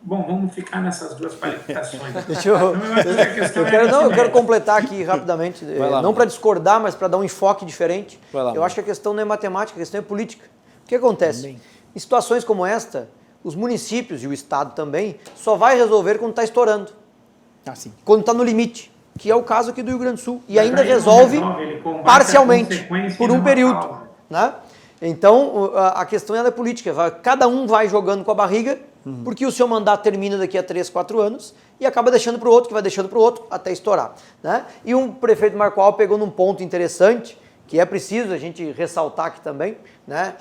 bom, vamos ficar nessas duas qualificações. Eu quero completar aqui rapidamente, não para discordar, mas para dar um enfoque diferente. Eu acho que a questão não é matemática, a questão é política. O que acontece? Em situações como esta, os municípios e o Estado também só vai resolver quando está estourando. Quando está no limite, que é o caso aqui do Rio Grande do Sul. E ainda resolve parcialmente, por um período. Né? Então, a questão é política. Cada um vai jogando com a barriga, porque o seu mandato termina daqui a 3, 4 anos e acaba deixando para o outro, que vai deixando para o outro até estourar. Né? E o prefeito Marco Alba pegou num ponto interessante, que é preciso a gente ressaltar aqui também. Né?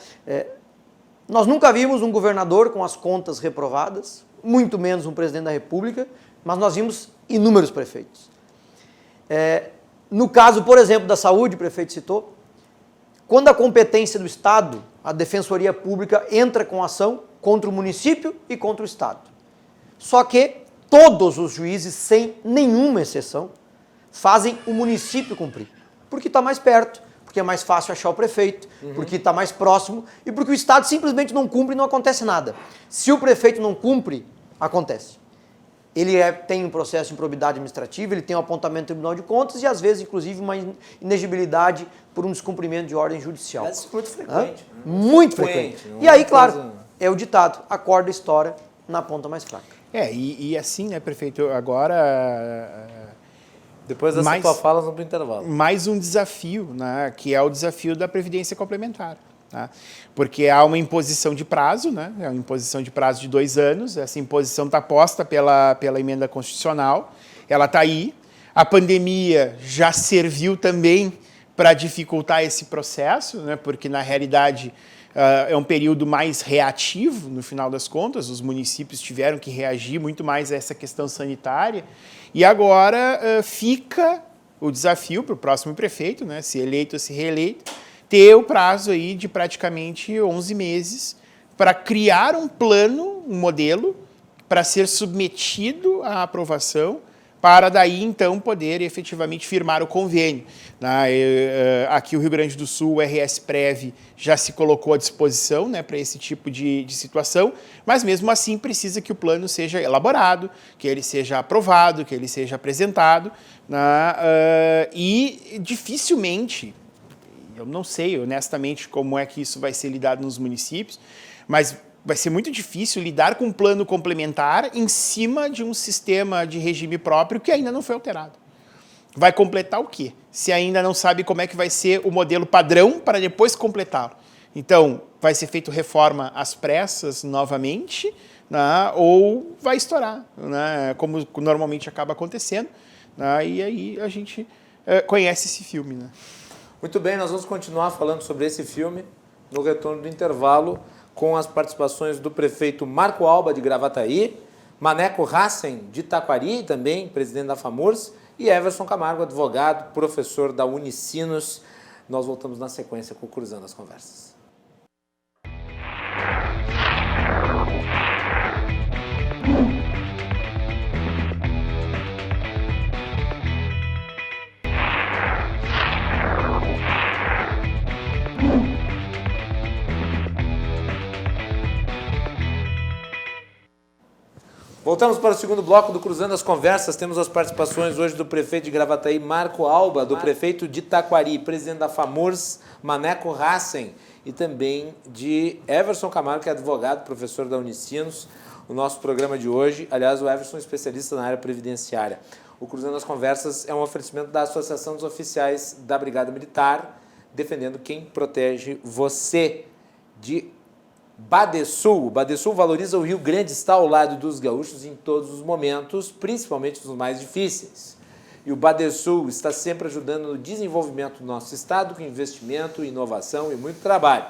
Nós nunca vimos um governador com as contas reprovadas, muito menos um presidente da República, mas nós vimos inúmeros prefeitos. No caso, por exemplo, da saúde, o prefeito citou, quando a competência do Estado, a Defensoria Pública entra com ação contra o município e contra o Estado. Só que todos os juízes, sem nenhuma exceção, fazem o município cumprir. Porque está mais perto, porque é mais fácil achar o prefeito, porque está mais próximo e porque o Estado simplesmente não cumpre e não acontece nada. Se o prefeito não cumpre, acontece. Ele tem um processo de improbidade administrativa, ele tem um apontamento do Tribunal de Contas e, às vezes, inclusive, uma inegibilidade por um descumprimento de ordem judicial. Isso é muito frequente. Muito frequente. E aí, claro, é o ditado, a corda estoura na ponta mais fraca. E assim, né, prefeito, agora... Depois dessa tua fala, vamos para o intervalo. Mais um desafio, né, que é o desafio da Previdência Complementar. Tá? Porque há uma imposição de prazo, né? É uma imposição de prazo de 2 anos, essa imposição está posta pela emenda constitucional, ela está aí, a pandemia já serviu também para dificultar esse processo, né? Porque na realidade é um período mais reativo, no final das contas, os municípios tiveram que reagir muito mais a essa questão sanitária, e agora fica o desafio para o próximo prefeito, né? Se eleito ou se reeleito, ter o prazo aí de praticamente 11 meses para criar um plano, um modelo, para ser submetido à aprovação, para daí, então, poder efetivamente firmar o convênio. Aqui o Rio Grande do Sul, o RS-Prev já se colocou à disposição, né, para esse tipo de situação, mas mesmo assim precisa que o plano seja elaborado, que ele seja aprovado, que ele seja apresentado, e dificilmente... Eu não sei, honestamente, como é que isso vai ser lidado nos municípios, mas vai ser muito difícil lidar com um plano complementar em cima de um sistema de regime próprio que ainda não foi alterado. Vai completar o quê? Se ainda não sabe como é que vai ser o modelo padrão para depois completá-lo. Então, vai ser feito reforma às pressas novamente, né? Ou vai estourar, né? Como normalmente acaba acontecendo, né? E aí a gente conhece esse filme, né? Muito bem, nós vamos continuar falando sobre esse filme no retorno do intervalo, com as participações do prefeito Marco Alba, de Gravataí, Maneco Hassen, de Taquari, também presidente da FAMURS, e Everson Camargo, advogado, professor da Unicinos. Nós voltamos na sequência com o Cruzando as Conversas. Voltamos para o segundo bloco do Cruzando as Conversas. Temos as participações hoje do prefeito de Gravataí, Marco Alba, do prefeito de Taquari, presidente da FAMURS, Maneco Hassen, e também de Everson Camargo, que é advogado, professor da Unicinos. O nosso programa de hoje, aliás, o Everson é especialista na área previdenciária. O Cruzando as Conversas é um oferecimento da Associação dos Oficiais da Brigada Militar, defendendo quem protege você, de Badesul. Badesul valoriza o Rio Grande, está ao lado dos gaúchos em todos os momentos, principalmente nos mais difíceis. E o Badesul está sempre ajudando no desenvolvimento do nosso estado, com investimento, inovação e muito trabalho.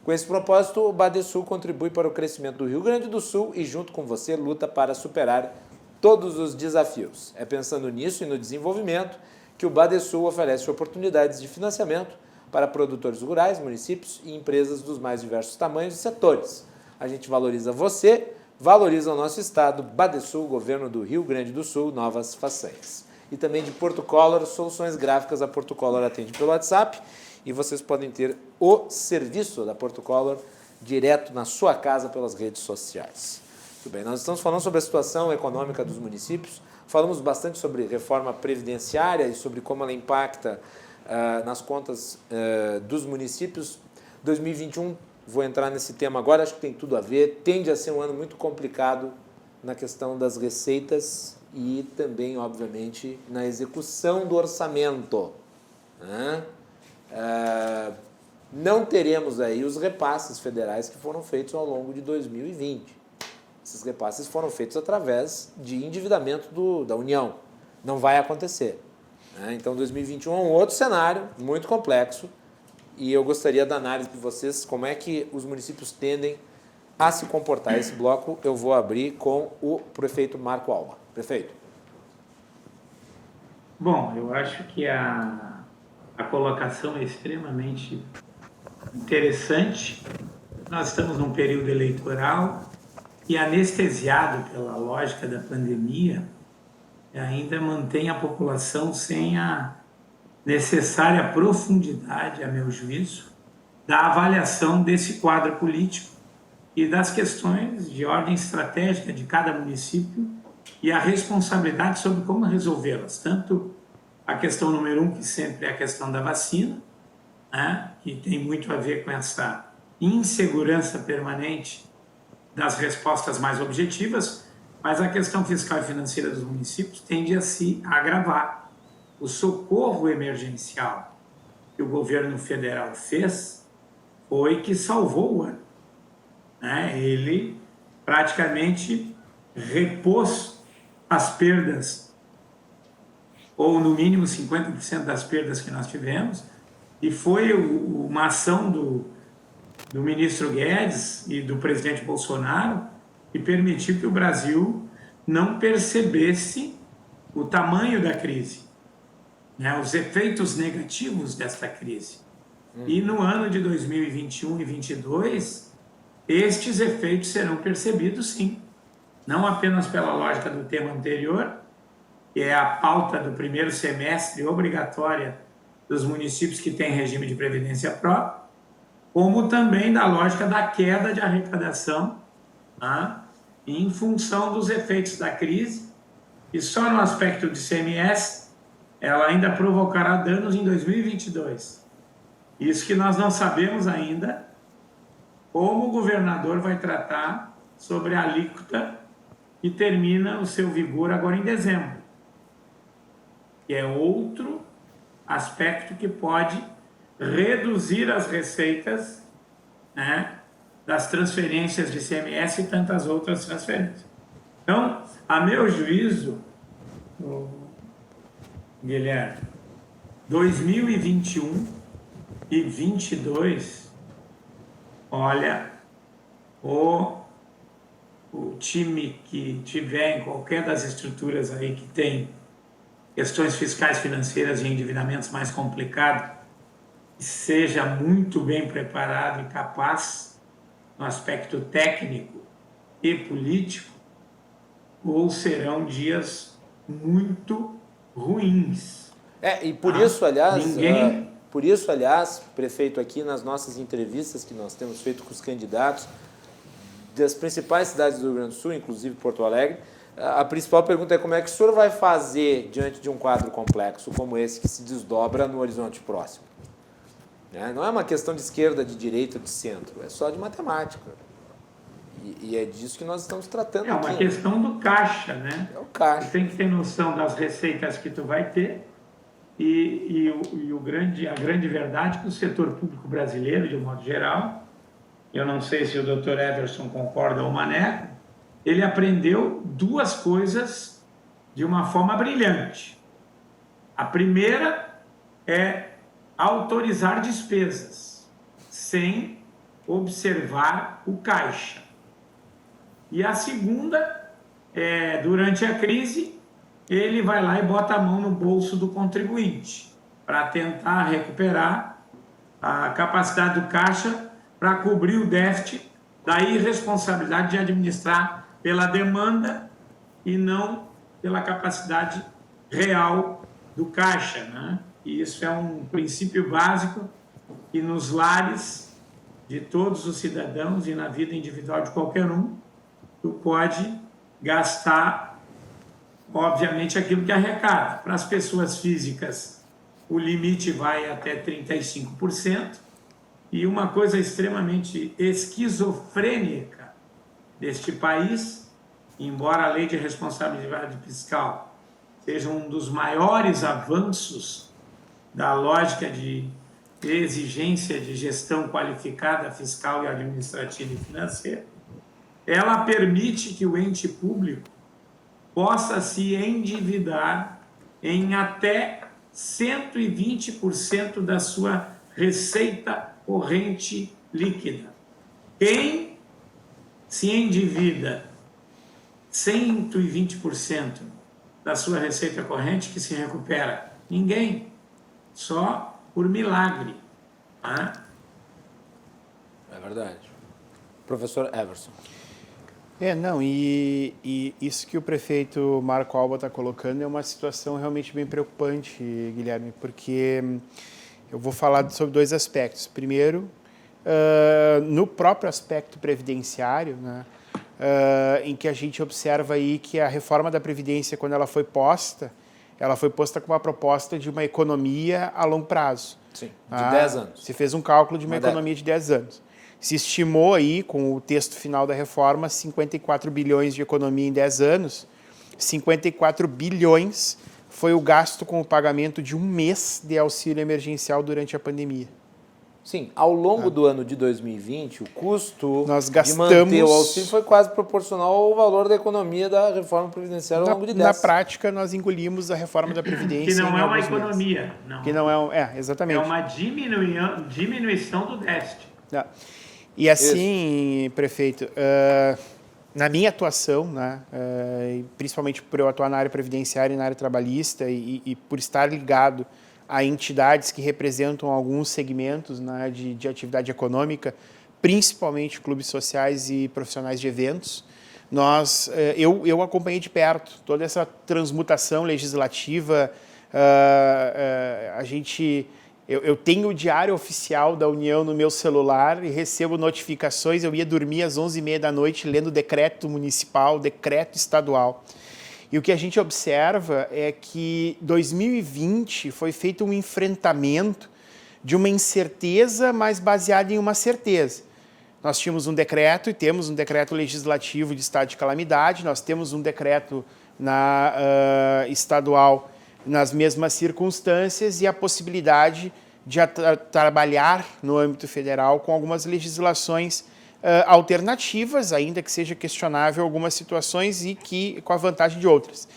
Com esse propósito, o Badesul contribui para o crescimento do Rio Grande do Sul e, junto com você, luta para superar todos os desafios. É pensando nisso e no desenvolvimento que o Badesul oferece oportunidades de financiamento para produtores rurais, municípios e empresas dos mais diversos tamanhos e setores. A gente valoriza você, valoriza o nosso estado. Badesul, Governo do Rio Grande do Sul, novas façanhas. E também de Porto Color, soluções gráficas. A Porto Color atende pelo WhatsApp e vocês podem ter o serviço da Porto Color direto na sua casa pelas redes sociais. Muito bem, nós estamos falando sobre a situação econômica dos municípios, falamos bastante sobre reforma previdenciária e sobre como ela impacta nas contas dos municípios. 2021, vou entrar nesse tema agora, acho que tem tudo a ver, tende a ser um ano muito complicado na questão das receitas e também, obviamente, na execução do orçamento, né? Não teremos aí os repasses federais que foram feitos ao longo de 2020. Esses repasses foram feitos através de endividamento da União. Não vai acontecer. Então, 2021 é um outro cenário muito complexo e eu gostaria da análise de vocês, como é que os municípios tendem a se comportar. Esse bloco eu vou abrir com o prefeito Marco Alba. Prefeito. Bom, eu acho que a colocação é extremamente interessante. Nós estamos num período eleitoral e, anestesiado pela lógica da pandemia, ainda mantém a população sem a necessária profundidade, a meu juízo, da avaliação desse quadro político e das questões de ordem estratégica de cada município e a responsabilidade sobre como resolvê-las. Tanto a questão número 1, que sempre é a questão da vacina, né, que tem muito a ver com essa insegurança permanente das respostas mais objetivas, mas a questão fiscal e financeira dos municípios tende a se agravar. O socorro emergencial que o governo federal fez foi que salvou o ano, né? Ele praticamente repôs as perdas, ou no mínimo 50% das perdas que nós tivemos, e foi uma ação do ministro Guedes e do presidente Bolsonaro que permitiu que o Brasil não percebesse o tamanho da crise, né, os efeitos negativos desta crise. E no ano de 2021 e 2022, estes efeitos serão percebidos, sim. Não apenas pela lógica do tema anterior, que é a pauta do primeiro semestre obrigatória dos municípios que têm regime de previdência própria, como também da lógica da queda de arrecadação, né, em função dos efeitos da crise, e só no aspecto de CMS, ela ainda provocará danos em 2022. Isso que nós não sabemos ainda como o governador vai tratar sobre a alíquota que termina o seu vigor agora em dezembro. Que é outro aspecto que pode reduzir as receitas né, das transferências de ICMS e tantas outras transferências. Então, a meu juízo, Guilherme, 2021 e 2022, olha, o time que tiver em qualquer das estruturas aí que tem questões fiscais, financeiras e endividamentos mais complicados, seja muito bem preparado e capaz no aspecto técnico e político, ou serão dias muito ruins. E por isso, aliás, prefeito, aqui nas nossas entrevistas que nós temos feito com os candidatos das principais cidades do Rio Grande do Sul, inclusive Porto Alegre, a principal pergunta é como é que o senhor vai fazer diante de um quadro complexo como esse que se desdobra no horizonte próximo. Não é uma questão de esquerda, de direita, de centro, é só de matemática. E é disso que nós estamos tratando aqui. É uma questão do caixa, né? É o caixa. Tu tem que ter noção das receitas que tu vai ter e a grande verdade é que o setor público brasileiro, de um modo geral, eu não sei se o Dr. Everson concorda ou Maneco, ele aprendeu duas coisas de uma forma brilhante. A primeira é autorizar despesas sem observar o caixa. E a segunda é, durante a crise, ele vai lá e bota a mão no bolso do contribuinte para tentar recuperar a capacidade do caixa para cobrir o déficit da irresponsabilidade de administrar pela demanda e não pela capacidade real do caixa, né? E isso é um princípio básico que nos lares de todos os cidadãos e na vida individual de qualquer um, tu pode gastar, obviamente, aquilo que arrecada. Para as pessoas físicas, o limite vai até 35%, e uma coisa extremamente esquizofrênica deste país, embora a lei de responsabilidade fiscal seja um dos maiores avanços da lógica de exigência de gestão qualificada fiscal e administrativa e financeira, ela permite que o ente público possa se endividar em até 120% da sua receita corrente líquida. Quem se endivida 120% da sua receita corrente que se recupera? Ninguém. Só por milagre. Né? É verdade. Professor Everson. E isso que o prefeito Marco Alba está colocando é uma situação realmente bem preocupante, Guilherme, porque eu vou falar sobre dois aspectos. Primeiro, no próprio aspecto previdenciário, né, em que a gente observa aí que a reforma da Previdência, quando ela foi posta com uma proposta de uma economia a longo prazo. Sim, de 10 anos. Se fez um cálculo de uma economia de 10 anos. Se estimou aí, com o texto final da reforma, 54 bilhões de economia em 10 anos. 54 bilhões foi o gasto com o pagamento de um mês de auxílio emergencial durante a pandemia. Sim, ao longo do ano de 2020, o custo de manter o auxílio foi quase proporcional ao valor da economia da reforma previdenciária ao longo de 10 anos. Na prática, nós engolimos a reforma da Previdência. Que não é uma economia. Não. Que não é, exatamente. É uma diminuição do déficit. E assim, prefeito, na minha atuação, né, principalmente por eu atuar na área previdenciária e na área trabalhista e por estar ligado a entidades que representam alguns segmentos, né, de atividade econômica, principalmente clubes sociais e profissionais de eventos, eu acompanhei de perto toda essa transmutação legislativa. Eu tenho o diário oficial da União no meu celular e recebo notificações. Eu ia dormir às 11h30 da noite lendo decreto municipal, decreto estadual. E o que a gente observa é que 2020 foi feito um enfrentamento de uma incerteza, mas baseada em uma certeza. Nós tínhamos um decreto e temos um decreto legislativo de estado de calamidade, nós temos um decreto estadual nas mesmas circunstâncias e a possibilidade de trabalhar no âmbito federal com algumas legislações alternativas, ainda que seja questionável algumas situações e que com a vantagem de outras.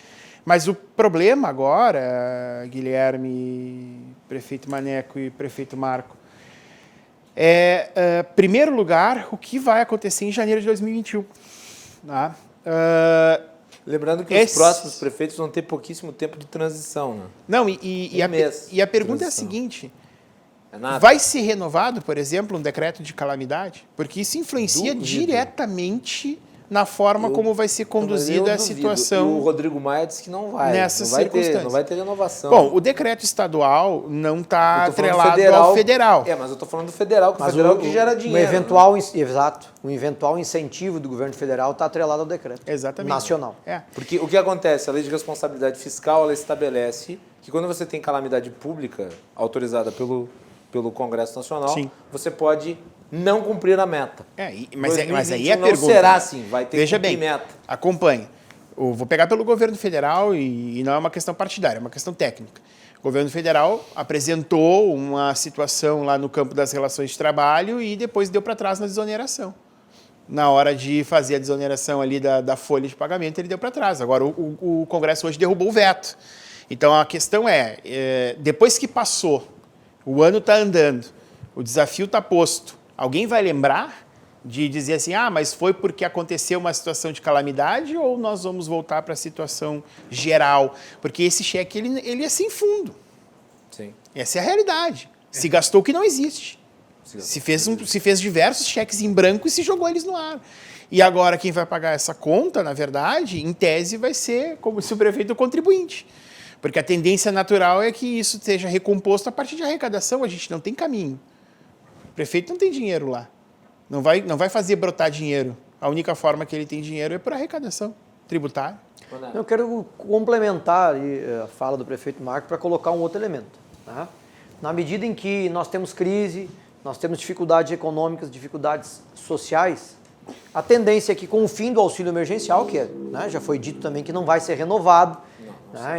Mas o problema agora, Guilherme, prefeito Maneco e prefeito Marco, primeiro lugar, o que vai acontecer em janeiro de 2021. Tá? Lembrando que os próximos prefeitos vão ter pouquíssimo tempo de transição. Né? Não, e a pergunta é a seguinte: vai ser renovado, por exemplo, um decreto de calamidade? Porque isso influencia diretamente na forma como vai ser conduzida a situação. E o Rodrigo Maia disse que não vai. Nessas circunstâncias. Não vai ter renovação. Bom, o decreto estadual não está atrelado ao federal. Mas eu estou falando do federal, que o federal que gera dinheiro. Um eventual incentivo do governo federal está atrelado ao decreto nacional. Porque o que acontece? A lei de responsabilidade fiscal ela estabelece que quando você tem calamidade pública autorizada pelo Congresso Nacional, sim, você pode não cumprir a meta. Mas aí é a pergunta. Não será assim, vai ter Veja que cumprir bem, meta. Acompanhe. Eu vou pegar pelo governo federal e não é uma questão partidária, é uma questão técnica. O governo federal apresentou uma situação lá no campo das relações de trabalho e depois deu para trás na desoneração. Na hora de fazer a desoneração ali da folha de pagamento, ele deu para trás. Agora, o Congresso hoje derrubou o veto. Então, a questão depois que passou, o ano está andando, o desafio está posto, alguém vai lembrar de dizer assim, mas foi porque aconteceu uma situação de calamidade ou nós vamos voltar para a situação geral? Porque esse cheque, ele é sem fundo. Sim. Essa é a realidade. Se gastou o que não existe. Se fez diversos cheques em branco e se jogou eles no ar. E agora quem vai pagar essa conta, na verdade, em tese, vai ser como se o prefeito o contribuinte. Porque a tendência natural é que isso seja recomposto a partir de arrecadação. A gente não tem caminho. O prefeito não tem dinheiro lá. Não vai fazer brotar dinheiro. A única forma que ele tem dinheiro é por arrecadação tributária. Eu quero complementar a fala do prefeito Marco para colocar um outro elemento. Tá? Na medida em que nós temos crise, nós temos dificuldades econômicas, dificuldades sociais, a tendência é que com o fim do auxílio emergencial, que já foi dito também que não vai ser renovado,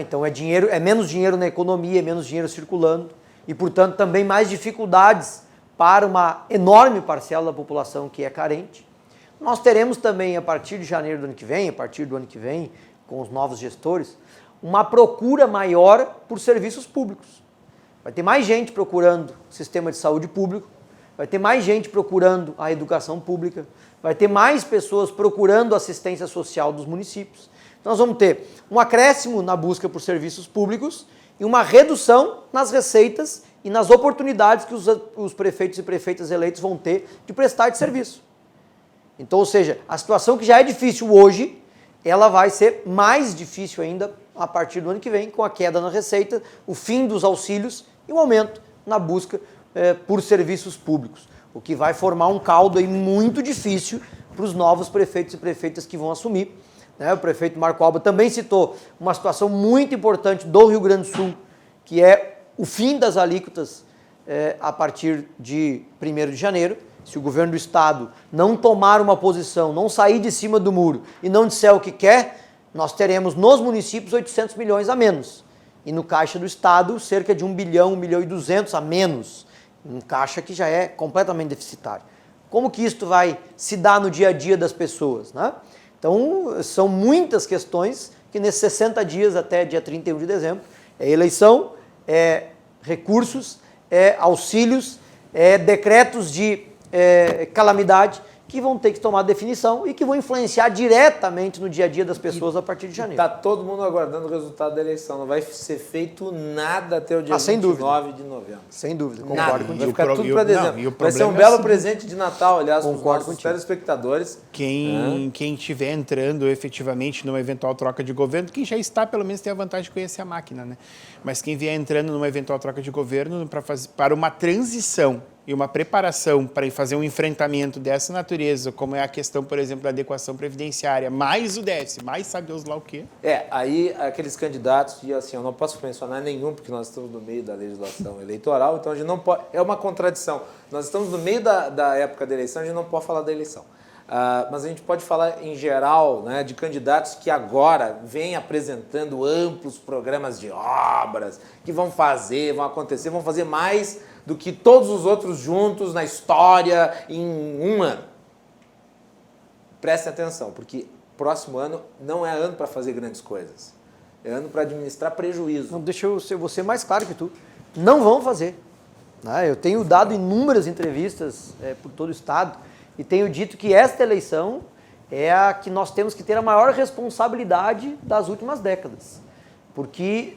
então é menos dinheiro na economia, é menos dinheiro circulando e, portanto, também mais dificuldades para uma enorme parcela da população que é carente. Nós teremos também, a partir de janeiro do ano que vem, com os novos gestores, uma procura maior por serviços públicos. Vai ter mais gente procurando o sistema de saúde público, vai ter mais gente procurando a educação pública, vai ter mais pessoas procurando assistência social dos municípios. Então nós vamos ter um acréscimo na busca por serviços públicos e uma redução nas receitas e nas oportunidades que os prefeitos e prefeitas eleitos vão ter de prestar de serviço. Então, ou seja, a situação que já é difícil hoje, ela vai ser mais difícil ainda a partir do ano que vem, com a queda na receita, o fim dos auxílios e o aumento na busca por serviços públicos, o que vai formar um caldo aí muito difícil para os novos prefeitos e prefeitas que vão assumir. O prefeito Marco Alba também citou uma situação muito importante do Rio Grande do Sul, que é o fim das alíquotas a partir de 1º de janeiro. Se o governo do estado não tomar uma posição, não sair de cima do muro e não disser o que quer, nós teremos nos municípios 800 milhões a menos. E no caixa do estado, cerca de 1 bilhão, 1 bilhão e 200 a menos. Um caixa que já é completamente deficitário. Como que isto vai se dar no dia a dia das pessoas, né? Então, são muitas questões que nesses 60 dias até dia 31 de dezembro, é eleição, é recursos, é auxílios, é decretos de calamidade que vão ter que tomar definição e que vão influenciar diretamente no dia a dia das pessoas a partir de janeiro. Está todo mundo aguardando o resultado da eleição. Não vai ser feito nada até o dia 29 de novembro. Sem dúvida, concordo contigo. Vai ficar tudo para dezembro. Vai ser um belo presente de Natal, aliás, para os nossos telespectadores. Quem estiver entrando efetivamente numa eventual troca de governo, quem já está, pelo menos, tem a vantagem de conhecer a máquina, né? Mas quem vier entrando numa eventual troca de governo para uma transição e uma preparação para fazer um enfrentamento dessa natureza, como é a questão, por exemplo, da adequação previdenciária, mais o déficit, mais sabe Deus lá o quê? Aí aqueles candidatos, e assim, eu não posso mencionar nenhum, porque nós estamos no meio da legislação eleitoral, então a gente não pode, é uma contradição. Nós estamos no meio da época da eleição, a gente não pode falar da eleição. Mas a gente pode falar em geral, né, de candidatos que agora vêm apresentando amplos programas de obras que vão acontecer mais do que todos os outros juntos na história em um ano. Prestem atenção, porque próximo ano não é ano para fazer grandes coisas. É ano para administrar prejuízo. Não, deixa eu ser mais claro que tu. Não vão fazer. Eu tenho dado inúmeras entrevistas por todo o Estado e tenho dito que esta eleição é a que nós temos que ter a maior responsabilidade das últimas décadas. Porque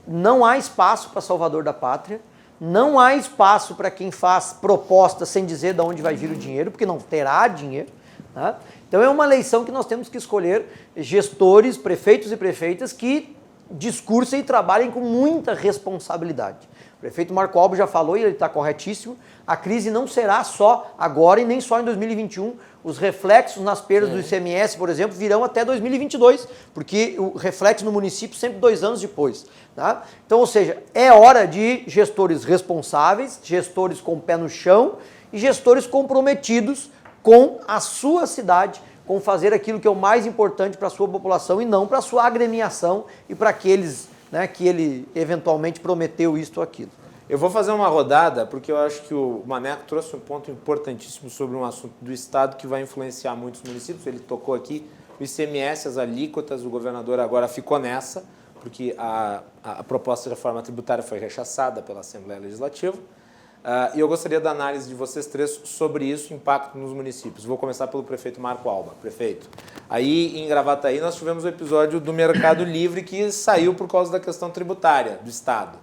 não há espaço para salvador da pátria, não há espaço para quem faz propostas sem dizer de onde vai vir o dinheiro, porque não terá dinheiro. Tá? Então é uma eleição que nós temos que escolher gestores, prefeitos e prefeitas que discursem e trabalhem com muita responsabilidade. O prefeito Marco Albo já falou, e ele está corretíssimo, a crise não será só agora e nem só em 2021. Os reflexos nas perdas do ICMS, por exemplo, virão até 2022, porque o reflexo no município sempre 2 anos depois. Tá? Então, ou seja, é hora de gestores responsáveis, gestores com o pé no chão e gestores comprometidos com a sua cidade, com fazer aquilo que é o mais importante para a sua população e não para a sua agremiação e para aqueles, né, que ele eventualmente prometeu isto ou aquilo. Eu vou fazer uma rodada, porque eu acho que o Maneco trouxe um ponto importantíssimo sobre um assunto do Estado que vai influenciar muitos municípios. Ele tocou aqui o ICMS, as alíquotas, o governador agora ficou nessa, porque a proposta de reforma tributária foi rechaçada pela Assembleia Legislativa. E eu gostaria da análise de vocês três sobre isso, impacto nos municípios. Vou começar pelo prefeito Marco Alba. Prefeito, aí em Gravataí nós tivemos o episódio do Mercado Livre que saiu por causa da questão tributária do Estado.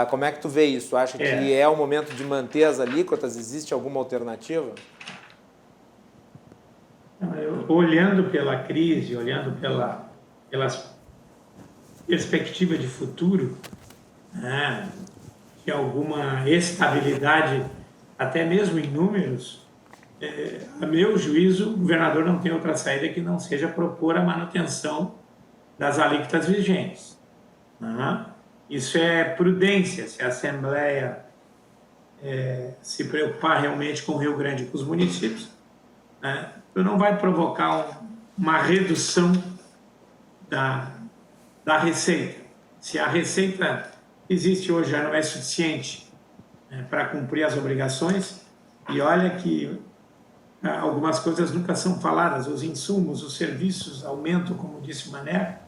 Como é que tu vê isso? Acha que é o momento de manter as alíquotas? Existe alguma alternativa? Olhando pela crise, olhando pela perspectiva de futuro, né, de alguma estabilidade, até mesmo em números, a meu juízo, o governador não tem outra saída que não seja propor a manutenção das alíquotas vigentes. Né? Isso é prudência, se a Assembleia se preocupar realmente com o Rio Grande e com os municípios, né, não vai provocar uma redução da receita. Se a receita existe hoje já não é suficiente para cumprir as obrigações, e olha que algumas coisas nunca são faladas, os insumos, os serviços aumentam, como disse o Mané,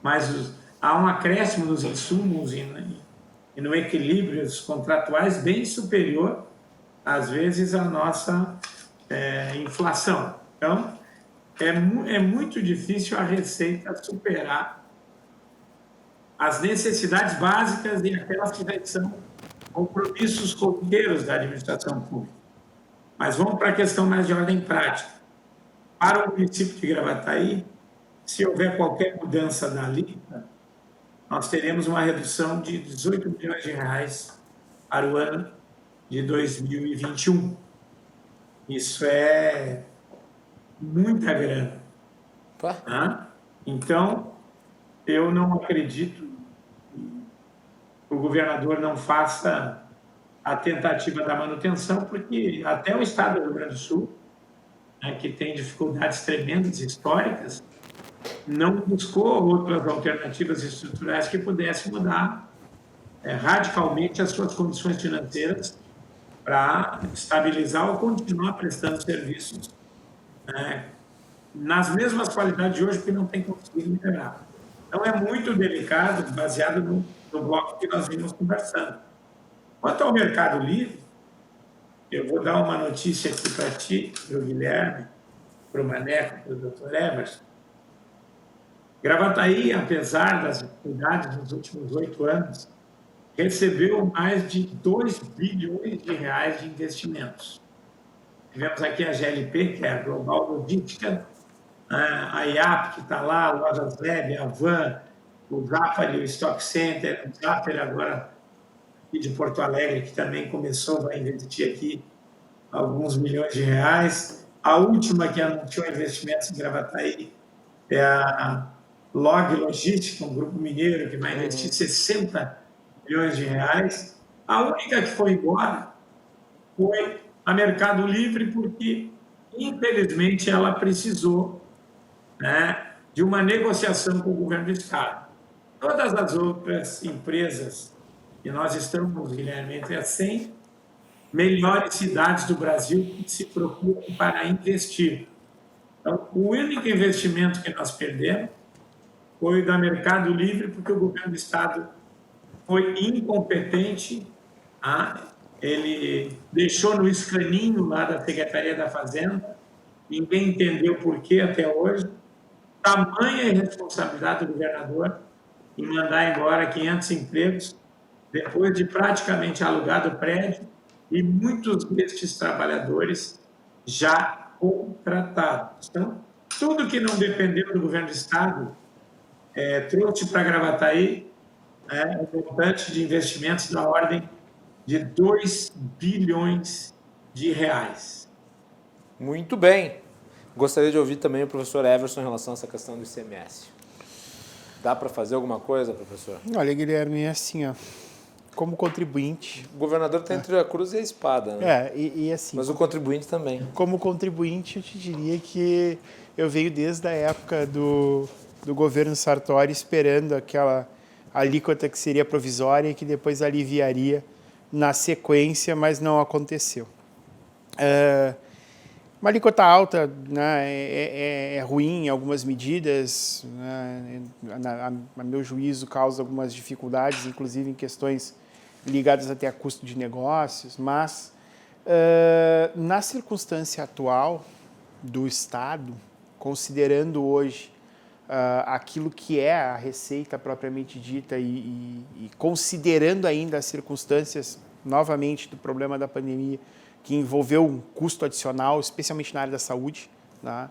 mas há um acréscimo nos insumos e no equilíbrio dos contratuais bem superior, às vezes, à nossa inflação. Então, é muito difícil a Receita superar as necessidades básicas e aquelas que são compromissos corriqueiros da administração pública. Mas vamos para a questão mais de ordem prática. Para o município de Gravataí, se houver qualquer mudança da alíquota, nós teremos uma redução de 18 milhões de reais para o ano de 2021. Isso é muita grana. Tá? Então, eu não acredito que o governador não faça a tentativa da manutenção, porque até o estado do Rio Grande do Sul, né, que tem dificuldades tremendas históricas, não buscou outras alternativas estruturais que pudessem mudar radicalmente as suas condições financeiras para estabilizar ou continuar prestando serviços nas mesmas qualidades de hoje, que não tem conseguido melhorar. Então, é muito delicado, baseado no bloco que nós vimos conversando. Quanto ao Mercado Livre, eu vou dar uma notícia aqui para ti, para o Guilherme, para o Maneco, para o Dr. Emerson. Gravataí, apesar das dificuldades nos últimos 8 anos, recebeu mais de 2 bilhões de reais de investimentos. Tivemos aqui a GLP, que é a Global Logística, a IAP, que está lá, a Lojas Web, a Van, o Zafari, o Stock Center, o Zafari agora aqui de Porto Alegre, que também começou, vai investir aqui alguns milhões de reais. A última que anunciou investimentos em Gravataí é a Log Logística, um grupo mineiro que vai investir 60 milhões de reais. A única que foi embora foi a Mercado Livre, porque, infelizmente, ela precisou de uma negociação com o governo do Estado. Todas as outras empresas e nós estamos, Guilherme, entre as 100 melhores cidades do Brasil que se procuram para investir. Então, o único investimento que nós perdemos foi o da Mercado Livre, porque o governo do Estado foi incompetente. Ele deixou no escaninho lá da Secretaria da Fazenda, ninguém entendeu por que até hoje. Tamanha irresponsabilidade do governador em mandar embora 500 empregos, depois de praticamente alugado o prédio, e muitos destes trabalhadores já contratados. Então, tudo que não dependeu do governo do Estado trouxe para Gravataí um montante de investimentos na ordem de 2 bilhões de reais. Muito bem. Gostaria de ouvir também o professor Everson em relação a essa questão do ICMS. Dá para fazer alguma coisa, professor? Olha, Guilherme, é assim, ó, como contribuinte... O governador está entre a cruz e a espada, né? E assim... Mas o contribuinte também. Como contribuinte, eu te diria que eu venho desde a época do governo Sartori esperando aquela alíquota que seria provisória e que depois aliviaria na sequência, mas não aconteceu. Uma alíquota alta, né, é ruim em algumas medidas, né, a meu juízo causa algumas dificuldades, inclusive em questões ligadas até a custo de negócios, mas na circunstância atual do Estado, considerando hoje aquilo que é a receita propriamente dita e considerando ainda as circunstâncias, novamente, do problema da pandemia, que envolveu um custo adicional, especialmente na área da saúde, né?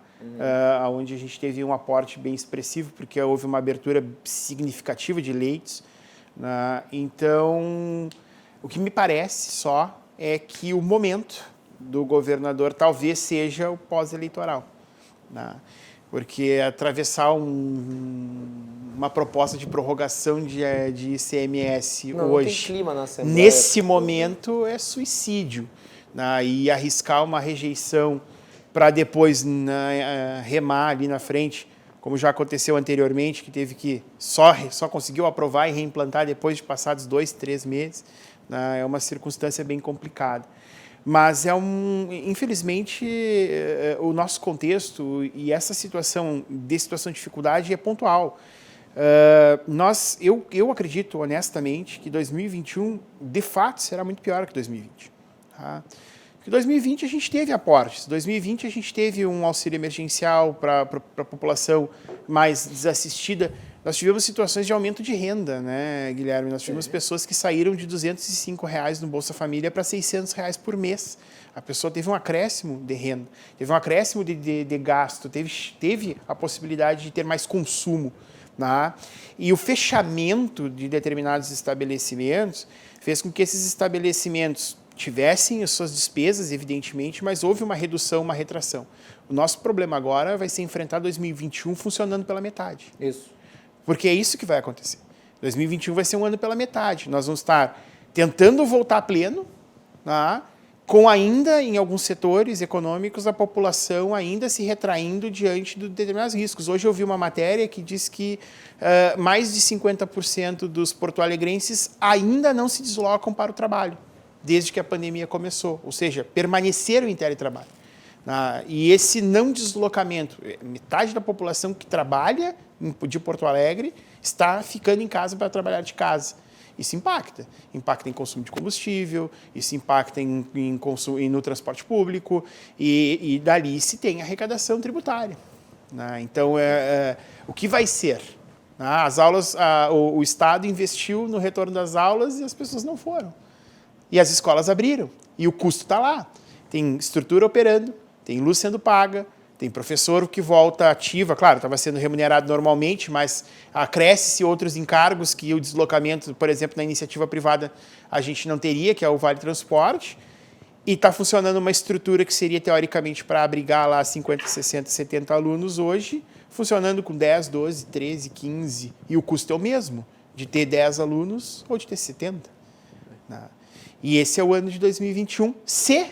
Onde a gente teve um aporte bem expressivo, porque houve uma abertura significativa de leitos. Né? Então, o que me parece só é que o momento do governador talvez seja o pós-eleitoral. Né? Porque atravessar uma proposta de prorrogação de ICMS não hoje, tem clima na Assembleia. Nesse momento, é suicídio. Né, e arriscar uma rejeição para depois remar ali na frente, como já aconteceu anteriormente, que teve que só conseguiu aprovar e reimplantar depois de passados 2, 3 meses, né, é uma circunstância bem complicada. Mas infelizmente, o nosso contexto e essa situação de dificuldade é pontual. Eu acredito honestamente que 2021, de fato, será muito pior que 2020. Tá? Porque 2020 a gente teve aportes, 2020 a gente teve um auxílio emergencial para a população mais desassistida. Nós tivemos situações de aumento de renda, né, Guilherme? Nós tivemos pessoas que saíram de R$205 no Bolsa Família para R$600 por mês. A pessoa teve um acréscimo de renda, teve um acréscimo de gasto, teve a possibilidade de ter mais consumo. Né? E o fechamento de determinados estabelecimentos fez com que esses estabelecimentos tivessem as suas despesas, evidentemente, mas houve uma redução, uma retração. O nosso problema agora vai ser enfrentar 2021 funcionando pela metade. Isso. Porque é isso que vai acontecer. 2021 vai ser um ano pela metade. Nós vamos estar tentando voltar a pleno, né, com ainda, em alguns setores econômicos, a população ainda se retraindo diante de determinados riscos. Hoje eu vi uma matéria que diz que mais de 50% dos porto-alegrenses ainda não se deslocam para o trabalho, desde que a pandemia começou, ou seja, permaneceram em teletrabalho. E esse não deslocamento, metade da população que trabalha de Porto Alegre está ficando em casa para trabalhar de casa. Isso impacta em consumo de combustível, isso impacta no transporte público e dali se tem arrecadação tributária. Então, o que vai ser? As aulas, o Estado investiu no retorno das aulas e as pessoas não foram. E as escolas abriram, e o custo está lá. Tem estrutura operando, tem luz sendo paga, tem professor que volta ativa, claro, estava sendo remunerado normalmente, mas acresce-se outros encargos que o deslocamento, por exemplo, na iniciativa privada, a gente não teria, que é o Vale Transporte, e está funcionando uma estrutura que seria, teoricamente, para abrigar lá 50, 60, 70 alunos hoje, funcionando com 10, 12, 13, 15, e o custo é o mesmo, de ter 10 alunos ou de ter 70. E esse é o ano de 2021, se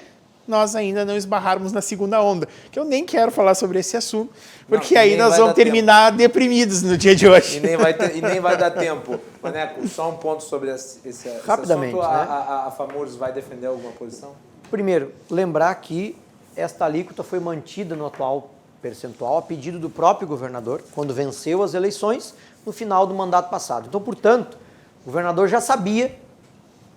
nós ainda não esbarrarmos na segunda onda. Que eu nem quero falar sobre esse assunto, porque Não, aí nós vamos terminar deprimidos no dia de hoje. E nem vai dar tempo. Maneco, só um ponto sobre esse Rapidamente, assunto. né? A FAMURS vai defender alguma posição? Primeiro, lembrar que esta alíquota foi mantida no atual percentual a pedido do próprio governador, quando venceu as eleições no final do mandato passado. Então, portanto, o governador já sabia,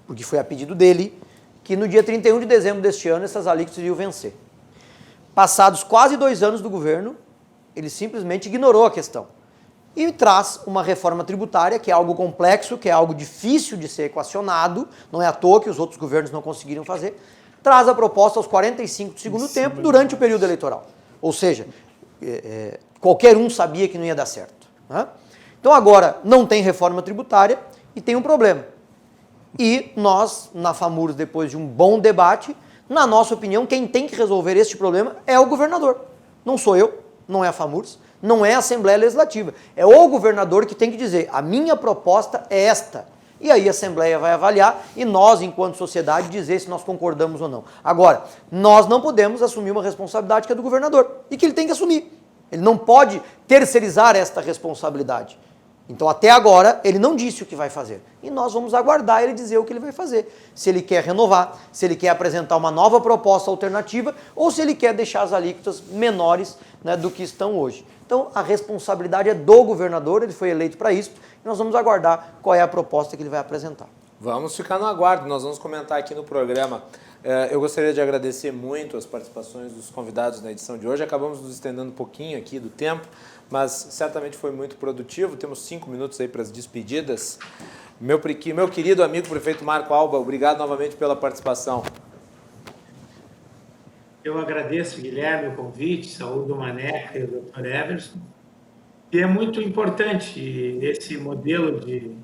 porque foi a pedido dele, que no dia 31 de dezembro deste ano essas alíquotas iriam vencer. Passados quase 2 anos do governo, ele simplesmente ignorou a questão e traz uma reforma tributária, que é algo complexo, que é algo difícil de ser equacionado, não é à toa que os outros governos não conseguiram fazer, traz a proposta aos 45 do segundo tempo durante o período eleitoral. Ou seja, qualquer um sabia que não ia dar certo. Né? Então agora não tem reforma tributária e tem um problema. E nós, na FAMURS, depois de um bom debate, na nossa opinião, quem tem que resolver este problema é o governador. Não sou eu, não é a FAMURS, não é a Assembleia Legislativa. É o governador que tem que dizer, a minha proposta é esta. E aí a Assembleia vai avaliar e nós, enquanto sociedade, dizer se nós concordamos ou não. Agora, nós não podemos assumir uma responsabilidade que é do governador e que ele tem que assumir. Ele não pode terceirizar esta responsabilidade. Então, até agora, ele não disse o que vai fazer. E nós vamos aguardar ele dizer o que ele vai fazer. Se ele quer renovar, se ele quer apresentar uma nova proposta alternativa ou se ele quer deixar as alíquotas menores, né, do que estão hoje. Então, a responsabilidade é do governador, ele foi eleito para isso, e nós vamos aguardar qual é a proposta que ele vai apresentar. Vamos ficar no aguardo, nós vamos comentar aqui no programa. Eu gostaria de agradecer muito as participações dos convidados na edição de hoje. Acabamos nos estendendo um pouquinho aqui do tempo, mas certamente foi muito produtivo. Temos 5 minutos aí para as despedidas. Meu querido amigo prefeito Marco Alba, obrigado novamente pela participação. Eu agradeço, Guilherme, o convite, saúdo o Maneco e o Dr. Everson. E é muito importante esse modelo de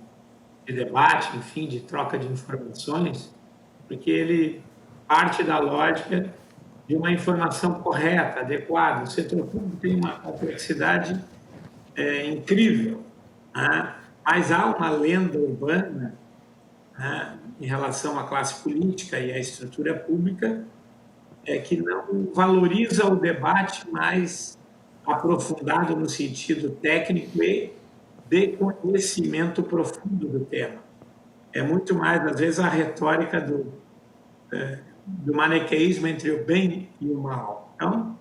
debate, enfim, de troca de informações, porque ele parte da lógica de uma informação correta, adequada. O setor público tem uma complexidade incrível, né? Mas há uma lenda urbana, né, em relação à classe política e à estrutura pública, que não valoriza o debate mais aprofundado no sentido técnico e de conhecimento profundo do tema. É muito mais, às vezes, a retórica do maniqueísmo entre o bem e o mal. Então,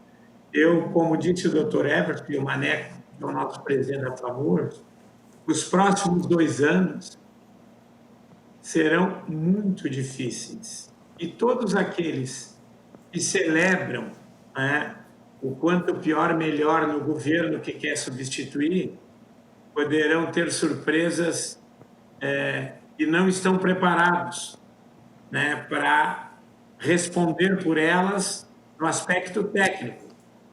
eu, como disse o Dr. Everton e o Maneco, que é o nosso presidente da FAMURS, os próximos 2 anos serão muito difíceis. E todos aqueles que celebram, né, o quanto pior, melhor no governo que quer substituir, poderão ter surpresas e não estão preparados, né, para responder por elas no aspecto técnico.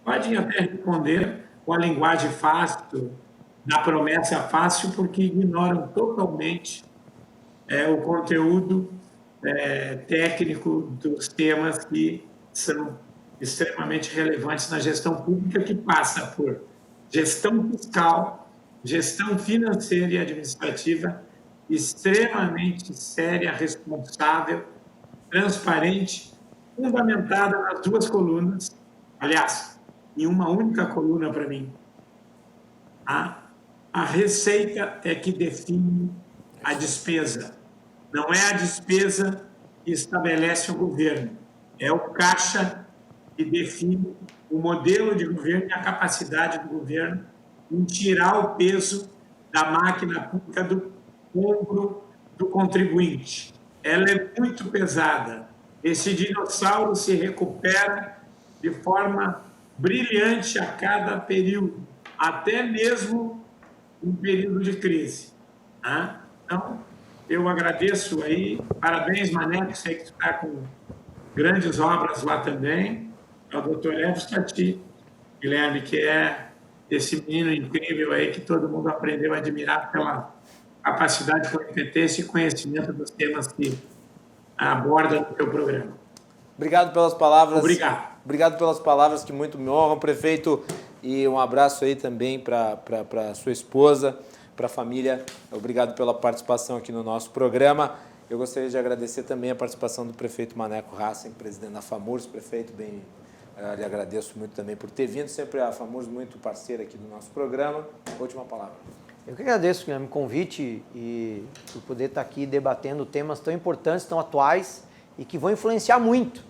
Podem até responder com a linguagem fácil, da promessa fácil, porque ignoram totalmente o conteúdo técnico dos temas que são extremamente relevantes na gestão pública, que passa por gestão fiscal, gestão financeira e administrativa extremamente séria, responsável, transparente, fundamentada nas 2 colunas, aliás, em uma única coluna para mim. A receita é que define a despesa. Não é a despesa que estabelece o governo, é o caixa que define o modelo de governo e a capacidade do governo em tirar o peso da máquina pública do ombro do contribuinte. Ela é muito pesada. Esse dinossauro se recupera de forma brilhante a cada período, até mesmo em período de crise. Então, eu agradeço aí, parabéns, Maneco, sei que tu está com grandes obras lá também, ao Dr. Everson, Guilherme, que é esse menino incrível aí que todo mundo aprendeu a admirar pela capacidade, competência e conhecimento dos temas que aborda no teu programa. Obrigado pelas palavras. Obrigado. Obrigado pelas palavras que muito me honram, prefeito, e um abraço aí também para sua esposa, para a família. Obrigado pela participação aqui no nosso programa Eu gostaria de agradecer também a participação do prefeito Maneco Hassen, presidente da FAMURS. Prefeito, bem, lhe agradeço muito também por ter vindo, sempre a FAMURS muito parceira aqui do nosso programa. Última palavra. Eu que agradeço, Guilherme, o convite e por poder estar aqui debatendo temas tão importantes, tão atuais e que vão influenciar muito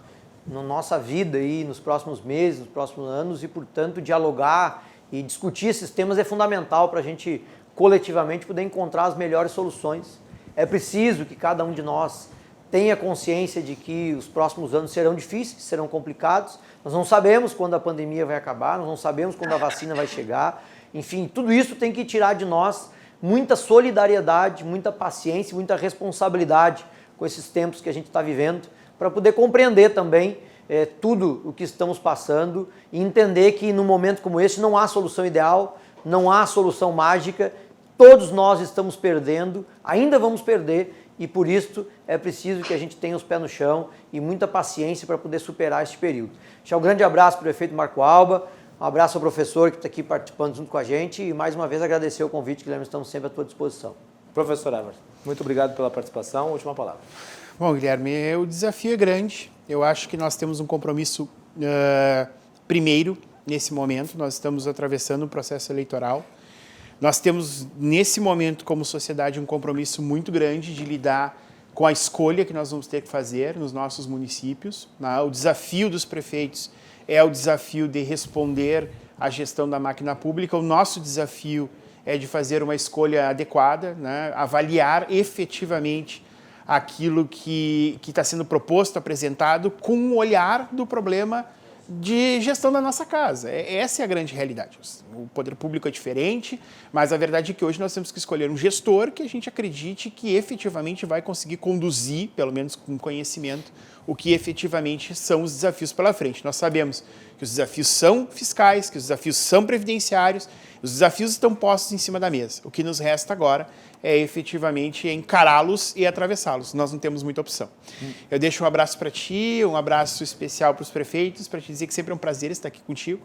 na nossa vida aí nos próximos meses, nos próximos anos e, portanto, dialogar e discutir esses temas é fundamental para a gente coletivamente poder encontrar as melhores soluções. É preciso que cada um de nós tenha consciência de que os próximos anos serão difíceis, serão complicados. Nós não sabemos quando a pandemia vai acabar, nós não sabemos quando a vacina vai chegar. Enfim, tudo isso tem que tirar de nós muita solidariedade, muita paciência, muita responsabilidade com esses tempos que a gente está vivendo, para poder compreender também tudo o que estamos passando e entender que num momento como esse não há solução ideal, não há solução mágica, todos nós estamos perdendo, ainda vamos perder e por isso é preciso que a gente tenha os pés no chão e muita paciência para poder superar este período. Deixar um grande abraço para o prefeito Marco Alba, um abraço ao professor que está aqui participando junto com a gente e mais uma vez agradecer o convite, Guilherme, estamos sempre à tua disposição. Professor Everton, muito obrigado pela participação. Última palavra. Bom, Guilherme, o desafio é grande. Eu acho que nós temos um compromisso primeiro, nesse momento. Nós estamos atravessando um processo eleitoral. Nós temos, nesse momento, como sociedade, um compromisso muito grande de lidar com a escolha que nós vamos ter que fazer nos nossos municípios. O desafio dos prefeitos é o desafio de responder à gestão da máquina pública. O nosso desafio é de fazer uma escolha adequada, né? Avaliar efetivamente aquilo que está sendo proposto, apresentado, com um olhar do problema de gestão da nossa casa. Essa é a grande realidade. O poder público é diferente, mas a verdade é que hoje nós temos que escolher um gestor que a gente acredite que efetivamente vai conseguir conduzir, pelo menos com conhecimento, o que efetivamente são os desafios pela frente. Nós sabemos que os desafios são fiscais, que os desafios são previdenciários, os desafios estão postos em cima da mesa. O que nos resta agora é efetivamente encará-los e atravessá-los. Nós não temos muita opção. Eu deixo um abraço para ti, um abraço especial para os prefeitos, para te dizer que sempre é um prazer estar aqui contigo,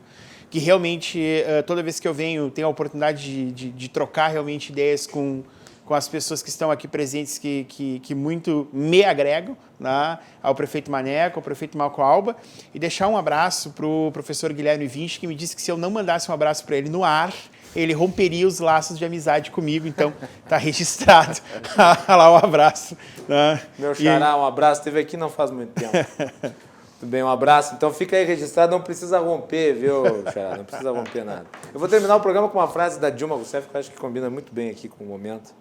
que realmente toda vez que eu venho, tenho a oportunidade de trocar realmente ideias com as pessoas que estão aqui presentes, que muito me agregam, né? Ao prefeito Maneco, ao prefeito Marco Alba, e deixar um abraço para o professor Guilherme Vinci, que me disse que se eu não mandasse um abraço para ele no ar, ele romperia os laços de amizade comigo, então está registrado lá um abraço. Né? Meu xará, um abraço, esteve aqui não faz muito tempo. Tudo bem, um abraço. Então fica aí registrado, não precisa romper, viu, xará? Não precisa romper nada. Eu vou terminar o programa com uma frase da Dilma Rousseff, que eu acho que combina muito bem aqui com o momento.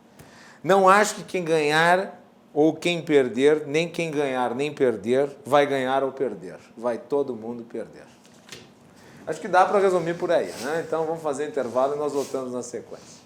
Não acho que quem ganhar ou quem perder, nem quem ganhar nem perder, vai ganhar ou perder. Vai todo mundo perder. Acho que dá para resumir por aí, né? Então vamos fazer intervalo e nós voltamos na sequência.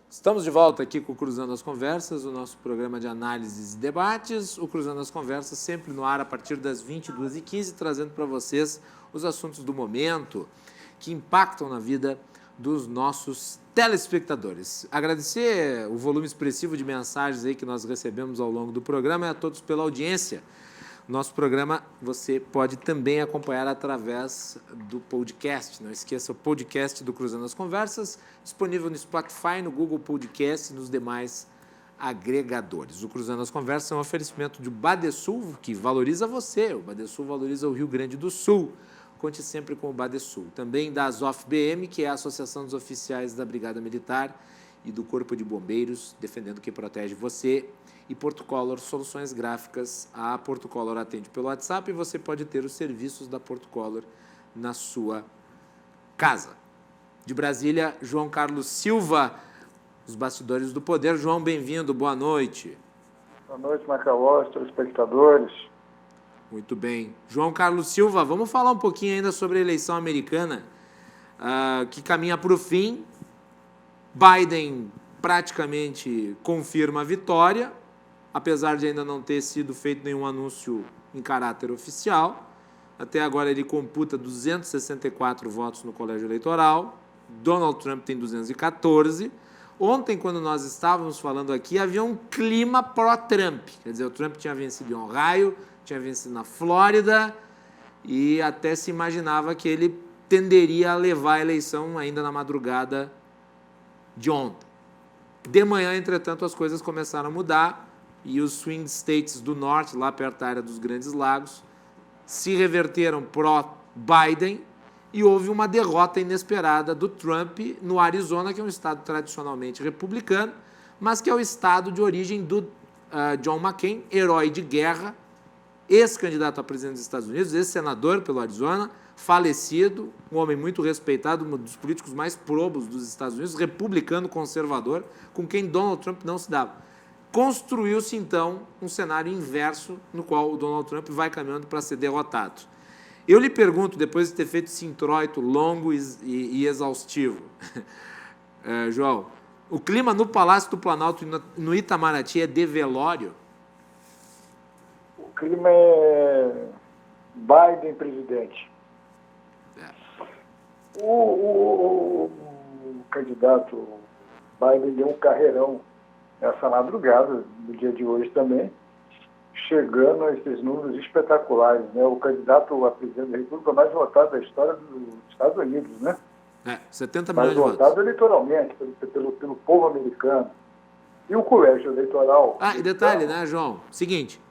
Estamos de volta aqui com o Cruzando as Conversas, o nosso programa de análises e debates. O Cruzando as Conversas sempre no ar a partir das 22h15, trazendo para vocês os assuntos do momento que impactam na vida dos nossos telespectadores. Agradecer o volume expressivo de mensagens aí que nós recebemos ao longo do programa e a todos pela audiência. Nosso programa você pode também acompanhar através do podcast. Não esqueça o podcast do Cruzando as Conversas, disponível no Spotify, no Google Podcast e nos demais agregadores. O Cruzando as Conversas é um oferecimento de Badesul, que valoriza você. O Badesul valoriza o Rio Grande do Sul. Conte sempre com o Badesul. Também da Azof BM, que é a Associação dos Oficiais da Brigada Militar e do Corpo de Bombeiros, defendendo quem protege você. E Portocolor Soluções Gráficas. A Portocolor atende pelo WhatsApp e você pode ter os serviços da Portocolor na sua casa. De Brasília, João Carlos Silva, os bastidores do poder. João, bem-vindo, boa noite. Boa noite, Macauós, telespectadores. Muito bem. João Carlos Silva, vamos falar um pouquinho ainda sobre a eleição americana, que caminha para o fim. Biden praticamente confirma a vitória, apesar de ainda não ter sido feito nenhum anúncio em caráter oficial. Até agora ele computa 264 votos no colégio eleitoral, Donald Trump tem 214. Ontem, quando nós estávamos falando aqui, havia um clima pró-Trump. Quer dizer, o Trump tinha vencido em Ohio, tinha vencido na Flórida e até se imaginava que ele tenderia a levar a eleição ainda na madrugada de ontem. De manhã, entretanto, as coisas começaram a mudar e os swing states do norte, lá perto da área dos Grandes Lagos, se reverteram pró-Biden e houve uma derrota inesperada do Trump no Arizona, que é um estado tradicionalmente republicano, mas que é o estado de origem do John McCain, herói de guerra, ex-candidato a presidente dos Estados Unidos, ex-senador pelo Arizona, falecido, um homem muito respeitado, um dos políticos mais probos dos Estados Unidos, republicano conservador, com quem Donald Trump não se dava. Construiu-se, então, um cenário inverso no qual o Donald Trump vai caminhando para ser derrotado. Eu lhe pergunto, depois de ter feito esse introito longo e exaustivo, João, o clima no Palácio do Planalto e no Itamaraty é de velório? O clima é Biden presidente. O candidato Biden deu um carreirão nessa madrugada, no dia de hoje também, chegando a esses números espetaculares, né? O candidato a presidente da República mais votado da história dos Estados Unidos, né? 70 milhões de votos. Mais votado votos. eleitoralmente, pelo povo americano. E o colégio eleitoral... E detalhe, né, João? Seguinte,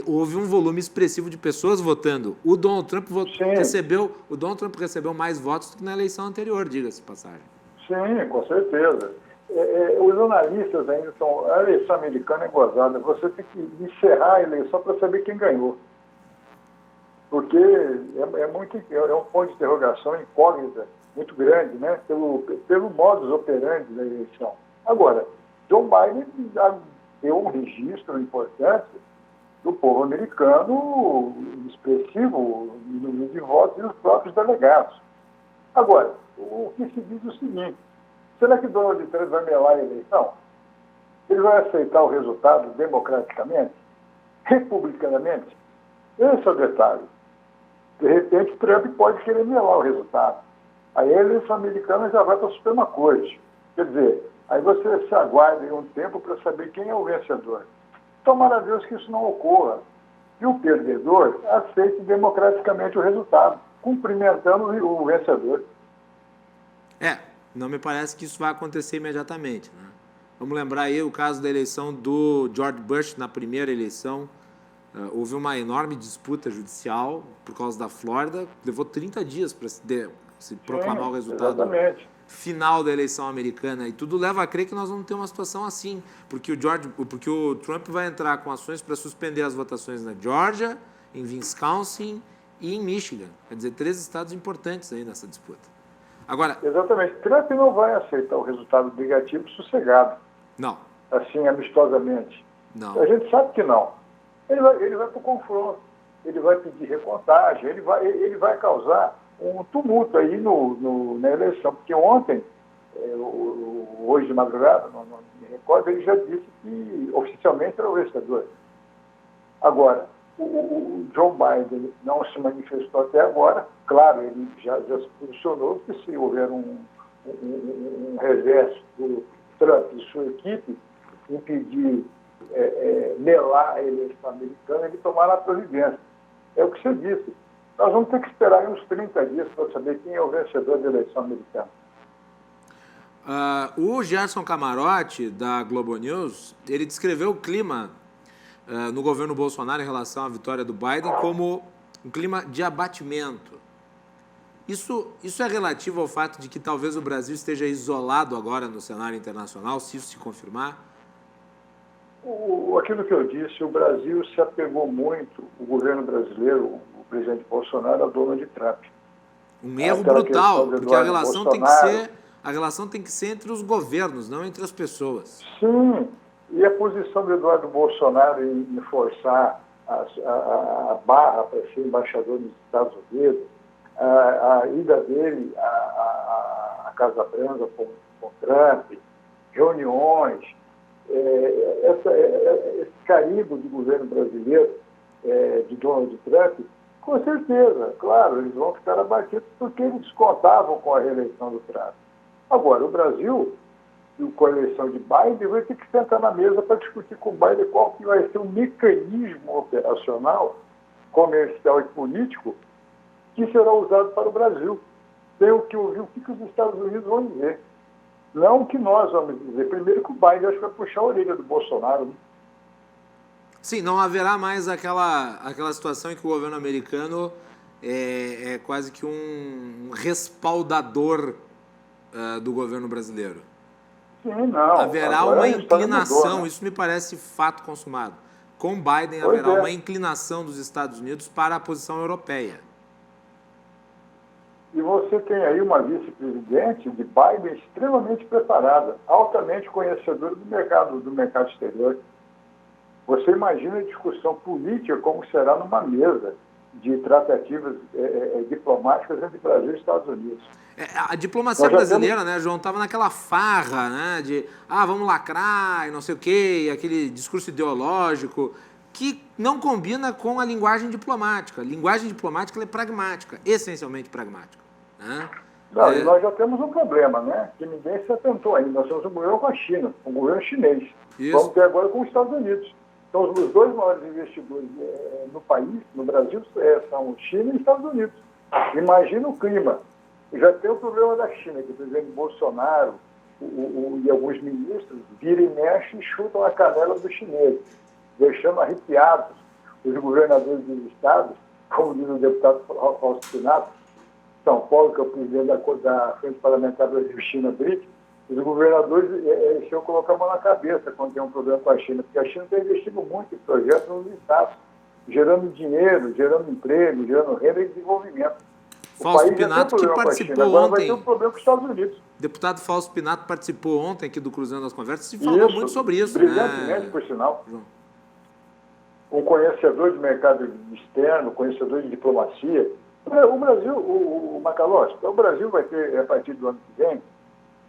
houve um volume expressivo de pessoas votando. O Donald Trump recebeu mais votos do que na eleição anterior, diga-se de passagem. Sim, com certeza. Os analistas ainda são... A eleição americana é gozada. Você tem que encerrar a eleição para saber quem ganhou. Porque é um ponto de interrogação incógnita muito grande, né? Pelo modus operandi da eleição. Agora, Joe Biden deu um registro importante do povo americano, expressivo no número de votos e os próprios delegados. Agora, o que se diz é o seguinte: será que Donald Trump vai melar a eleição? Ele vai aceitar o resultado democraticamente? Republicanamente? Esse é o detalhe. De repente, Trump pode querer melar o resultado. Aí a eleição americana já vai para a Suprema Corte. Quer dizer, aí você se aguarda um tempo para saber quem é o vencedor. Tomara a Deus que isso não ocorra. E o perdedor aceite democraticamente o resultado, cumprimentando o vencedor. Não me parece que isso vai acontecer imediatamente, né? Vamos lembrar aí o caso da eleição do George Bush na primeira eleição. Houve uma enorme disputa judicial por causa da Flórida. Levou 30 dias para se proclamar o resultado final da eleição americana. E tudo leva a crer que nós vamos ter uma situação assim. Porque o Trump vai entrar com ações para suspender as votações na Geórgia, em Wisconsin e em Michigan. Quer dizer, 3 estados importantes aí nessa disputa. Agora, exatamente. Trump não vai aceitar o resultado negativo sossegado. Não. Assim, amistosamente. Não. A gente sabe que não. Ele vai para o confronto. Ele vai pedir recontagem. Ele vai causar um tumulto aí na eleição. Porque ontem, hoje de madrugada, não me recordo, ele já disse que oficialmente era o vencedor. Agora, o Joe Biden não se manifestou até agora. Claro, ele já se posicionou que se houver um revés do Trump e sua equipe impedir melar a eleição americana, ele tomará a providência. É o que você disse. Nós vamos ter que esperar uns 30 dias para saber quem é o vencedor da eleição americana. O Gerson Camarote, da Globo News, ele descreveu o clima no governo Bolsonaro em relação à vitória do Biden como um clima de abatimento. Isso é relativo ao fato de que talvez o Brasil esteja isolado agora no cenário internacional, se isso se confirmar? Aquilo que eu disse, o Brasil se apegou muito, o governo brasileiro, o presidente Bolsonaro, a Donald Trump. Um erro brutal, porque a relação tem que ser entre os governos, não entre as pessoas. Sim, e a posição do Eduardo Bolsonaro em forçar a barra para ser embaixador nos Estados Unidos, a ida dele à Casa Branca com Trump, reuniões, esse carimbo do governo brasileiro, de Donald Trump, com certeza, claro, eles vão ficar abatidos porque eles contavam com a reeleição do Trump. Agora, o Brasil, com a eleição de Biden, vai ter que sentar na mesa para discutir com o Biden qual que vai ser o mecanismo operacional, comercial e político que será usado para o Brasil. Tenho que ouvir o que os Estados Unidos vão dizer. Não o que nós vamos dizer. Primeiro que o Biden acho que vai puxar a orelha do Bolsonaro, né? Sim, não haverá mais aquela situação em que o governo americano é quase que um respaldador do governo brasileiro. Sim, não. Haverá Agora uma a história inclinação, mudou, né? Isso me parece fato consumado. Com Biden Pois haverá é. uma inclinação dos Estados Unidos para a posição europeia. E você tem aí uma vice-presidente de Biden extremamente preparada, altamente conhecedora do mercado exterior. Você imagina a discussão política como será numa mesa de tratativas diplomáticas entre Brasil e Estados Unidos. A diplomacia Nós já brasileira, né, João, estava naquela farra, né, de vamos lacrar e não sei o quê, aquele discurso ideológico que não combina com a linguagem diplomática. A linguagem diplomática ela é pragmática, essencialmente pragmática. Né? Não, e nós já temos um problema, né? Que ninguém se atentou ainda. Nós temos um governo com a China, um governo chinês. Isso. Vamos ter agora com os Estados Unidos. Então, os dois maiores investidores no país, no Brasil, são China e Estados Unidos. Imagina o clima. Já tem o problema da China, que o presidente Bolsonaro e alguns ministros viram e mexem e chutam a canela dos chineses, deixando arrepiados os governadores dos estados, como diz o deputado Fausto Pinato, São Paulo, que é o presidente da Frente Parlamentar Brasil-China BRIC, os governadores iam colocar a mão na cabeça quando tem um problema com a China, porque a China está investindo muito em projetos nos estados, gerando dinheiro, gerando emprego, gerando renda e desenvolvimento. Fausto Pinato, que participou agora ontem. Vai ter um problema com os Estados Unidos. Deputado Fausto Pinato participou ontem aqui do Cruzando as Conversas e falou muito sobre isso. Brilhantemente, Né? por sinal. João. Um conhecedor de mercado externo, conhecedor de diplomacia. O Brasil, o Macalossi, o Brasil vai ter, a partir do ano que vem,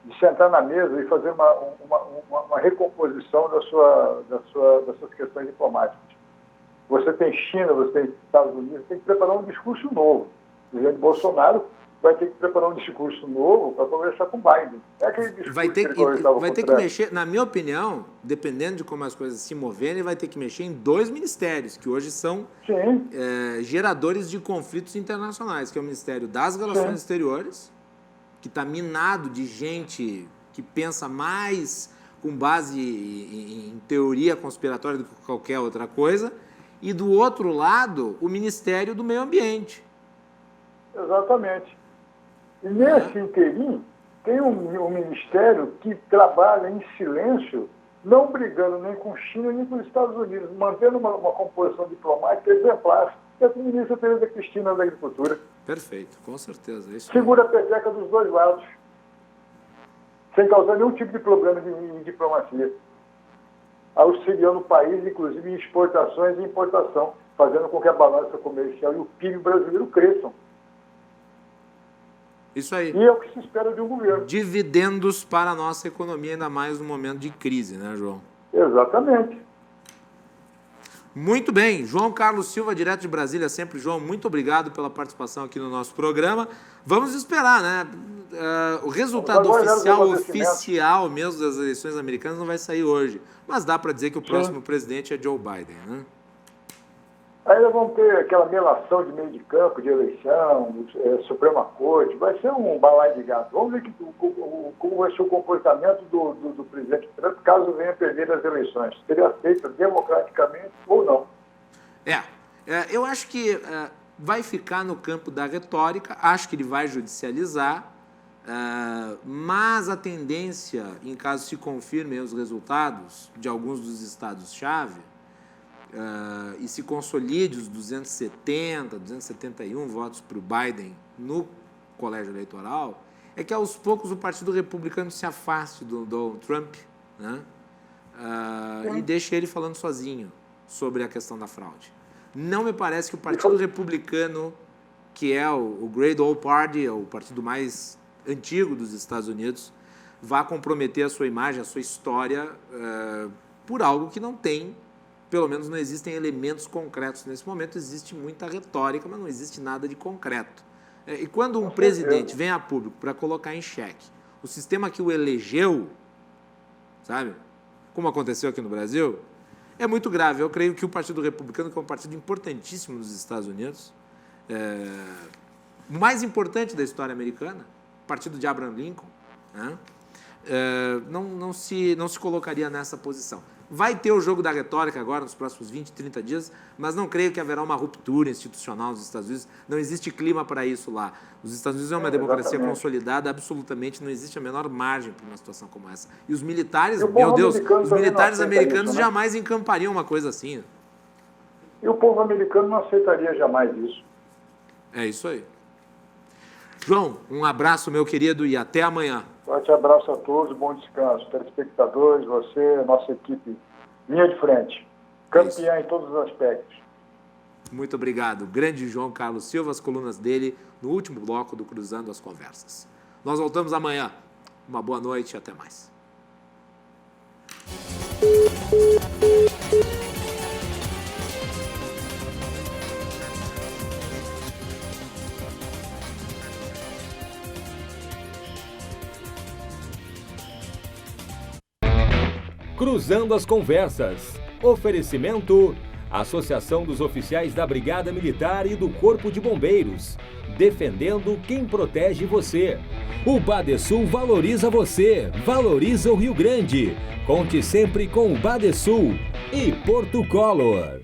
de sentar na mesa e fazer uma recomposição das suas questões diplomáticas. Você tem China, você tem Estados Unidos, tem que preparar um discurso novo. O presidente Bolsonaro vai ter que preparar um discurso novo para conversar com Biden. É aquele discurso Vai ter que que mexer, na minha opinião, dependendo de como as coisas se moverem, vai ter que mexer em 2 ministérios, que hoje são geradores de conflitos internacionais, que é o Ministério das Relações Exteriores, que está minado de gente que pensa mais com base em teoria conspiratória do que qualquer outra coisa, e do outro lado, o Ministério do Meio Ambiente. Exatamente. E nesse interim, tem um ministério que trabalha em silêncio, não brigando nem com China nem com os Estados Unidos, mantendo uma composição diplomática exemplar. É a ministra Tereza Cristina da Agricultura. Perfeito, com certeza. Isso Segura a peteca dos dois lados, sem causar nenhum tipo de problema em diplomacia. Auxiliando o país, inclusive em exportações e importação, fazendo com que a balança comercial e o PIB brasileiro cresçam. Isso aí. E é o que se espera de um governo. Dividendos para a nossa economia, ainda mais no momento de crise, né, João? Exatamente. Muito bem. João Carlos Silva, direto de Brasília, sempre. João, muito obrigado pela participação aqui no nosso programa. Vamos esperar, né? O resultado oficial mesmo das eleições americanas não vai sair hoje. Mas dá para dizer que o próximo presidente é Joe Biden, né? Ainda vão ter aquela melação de meio de campo, de eleição, Suprema Corte. Vai ser um balaio de gato. Vamos ver como vai ser o comportamento do presidente Trump caso venha perder as eleições. Seria aceito democraticamente ou não? Eu acho que vai ficar no campo da retórica. Acho que ele vai judicializar. Mas a tendência, em caso se confirmem os resultados de alguns dos estados-chave, e se consolide os 270, 271 votos para o Biden no colégio eleitoral, é que aos poucos o Partido Republicano se afaste do Donald Trump, né? E deixe ele falando sozinho sobre a questão da fraude. Não me parece que o Partido Republicano, que é o Great Old Party, é o partido mais antigo dos Estados Unidos, vá comprometer a sua imagem, a sua história, por algo que não tem. Pelo menos não existem elementos concretos nesse momento, existe muita retórica, mas não existe nada de concreto. E quando um presidente vem a público para colocar em xeque o sistema que o elegeu, sabe? Como aconteceu aqui no Brasil, é muito grave. Eu creio que o Partido Republicano, que é um partido importantíssimo nos Estados Unidos, o mais importante da história americana, o partido de Abraham Lincoln, né? Não se colocaria nessa posição. Vai ter o jogo da retórica agora, nos próximos 20, 30 dias, mas não creio que haverá uma ruptura institucional nos Estados Unidos. Não existe clima para isso lá. Os Estados Unidos é uma democracia consolidada, absolutamente não existe a menor margem para uma situação como essa. E os militares, meu Deus, os militares americanos isso, né? Jamais encampariam uma coisa assim. E o povo americano não aceitaria jamais isso. É isso aí. João, um abraço, meu querido, e até amanhã. Forte abraço a todos, bom descanso. Telespectadores, você, nossa equipe, linha de frente. Campeã em todos os aspectos. Muito obrigado. Grande João Carlos Silva, as colunas dele no último bloco do Cruzando as Conversas. Nós voltamos amanhã. Uma boa noite e até mais. Cruzando as Conversas. Oferecimento: Associação dos Oficiais da Brigada Militar e do Corpo de Bombeiros. Defendendo quem protege você. O Badesul valoriza você, valoriza o Rio Grande. Conte sempre com o Badesul e Porto Color.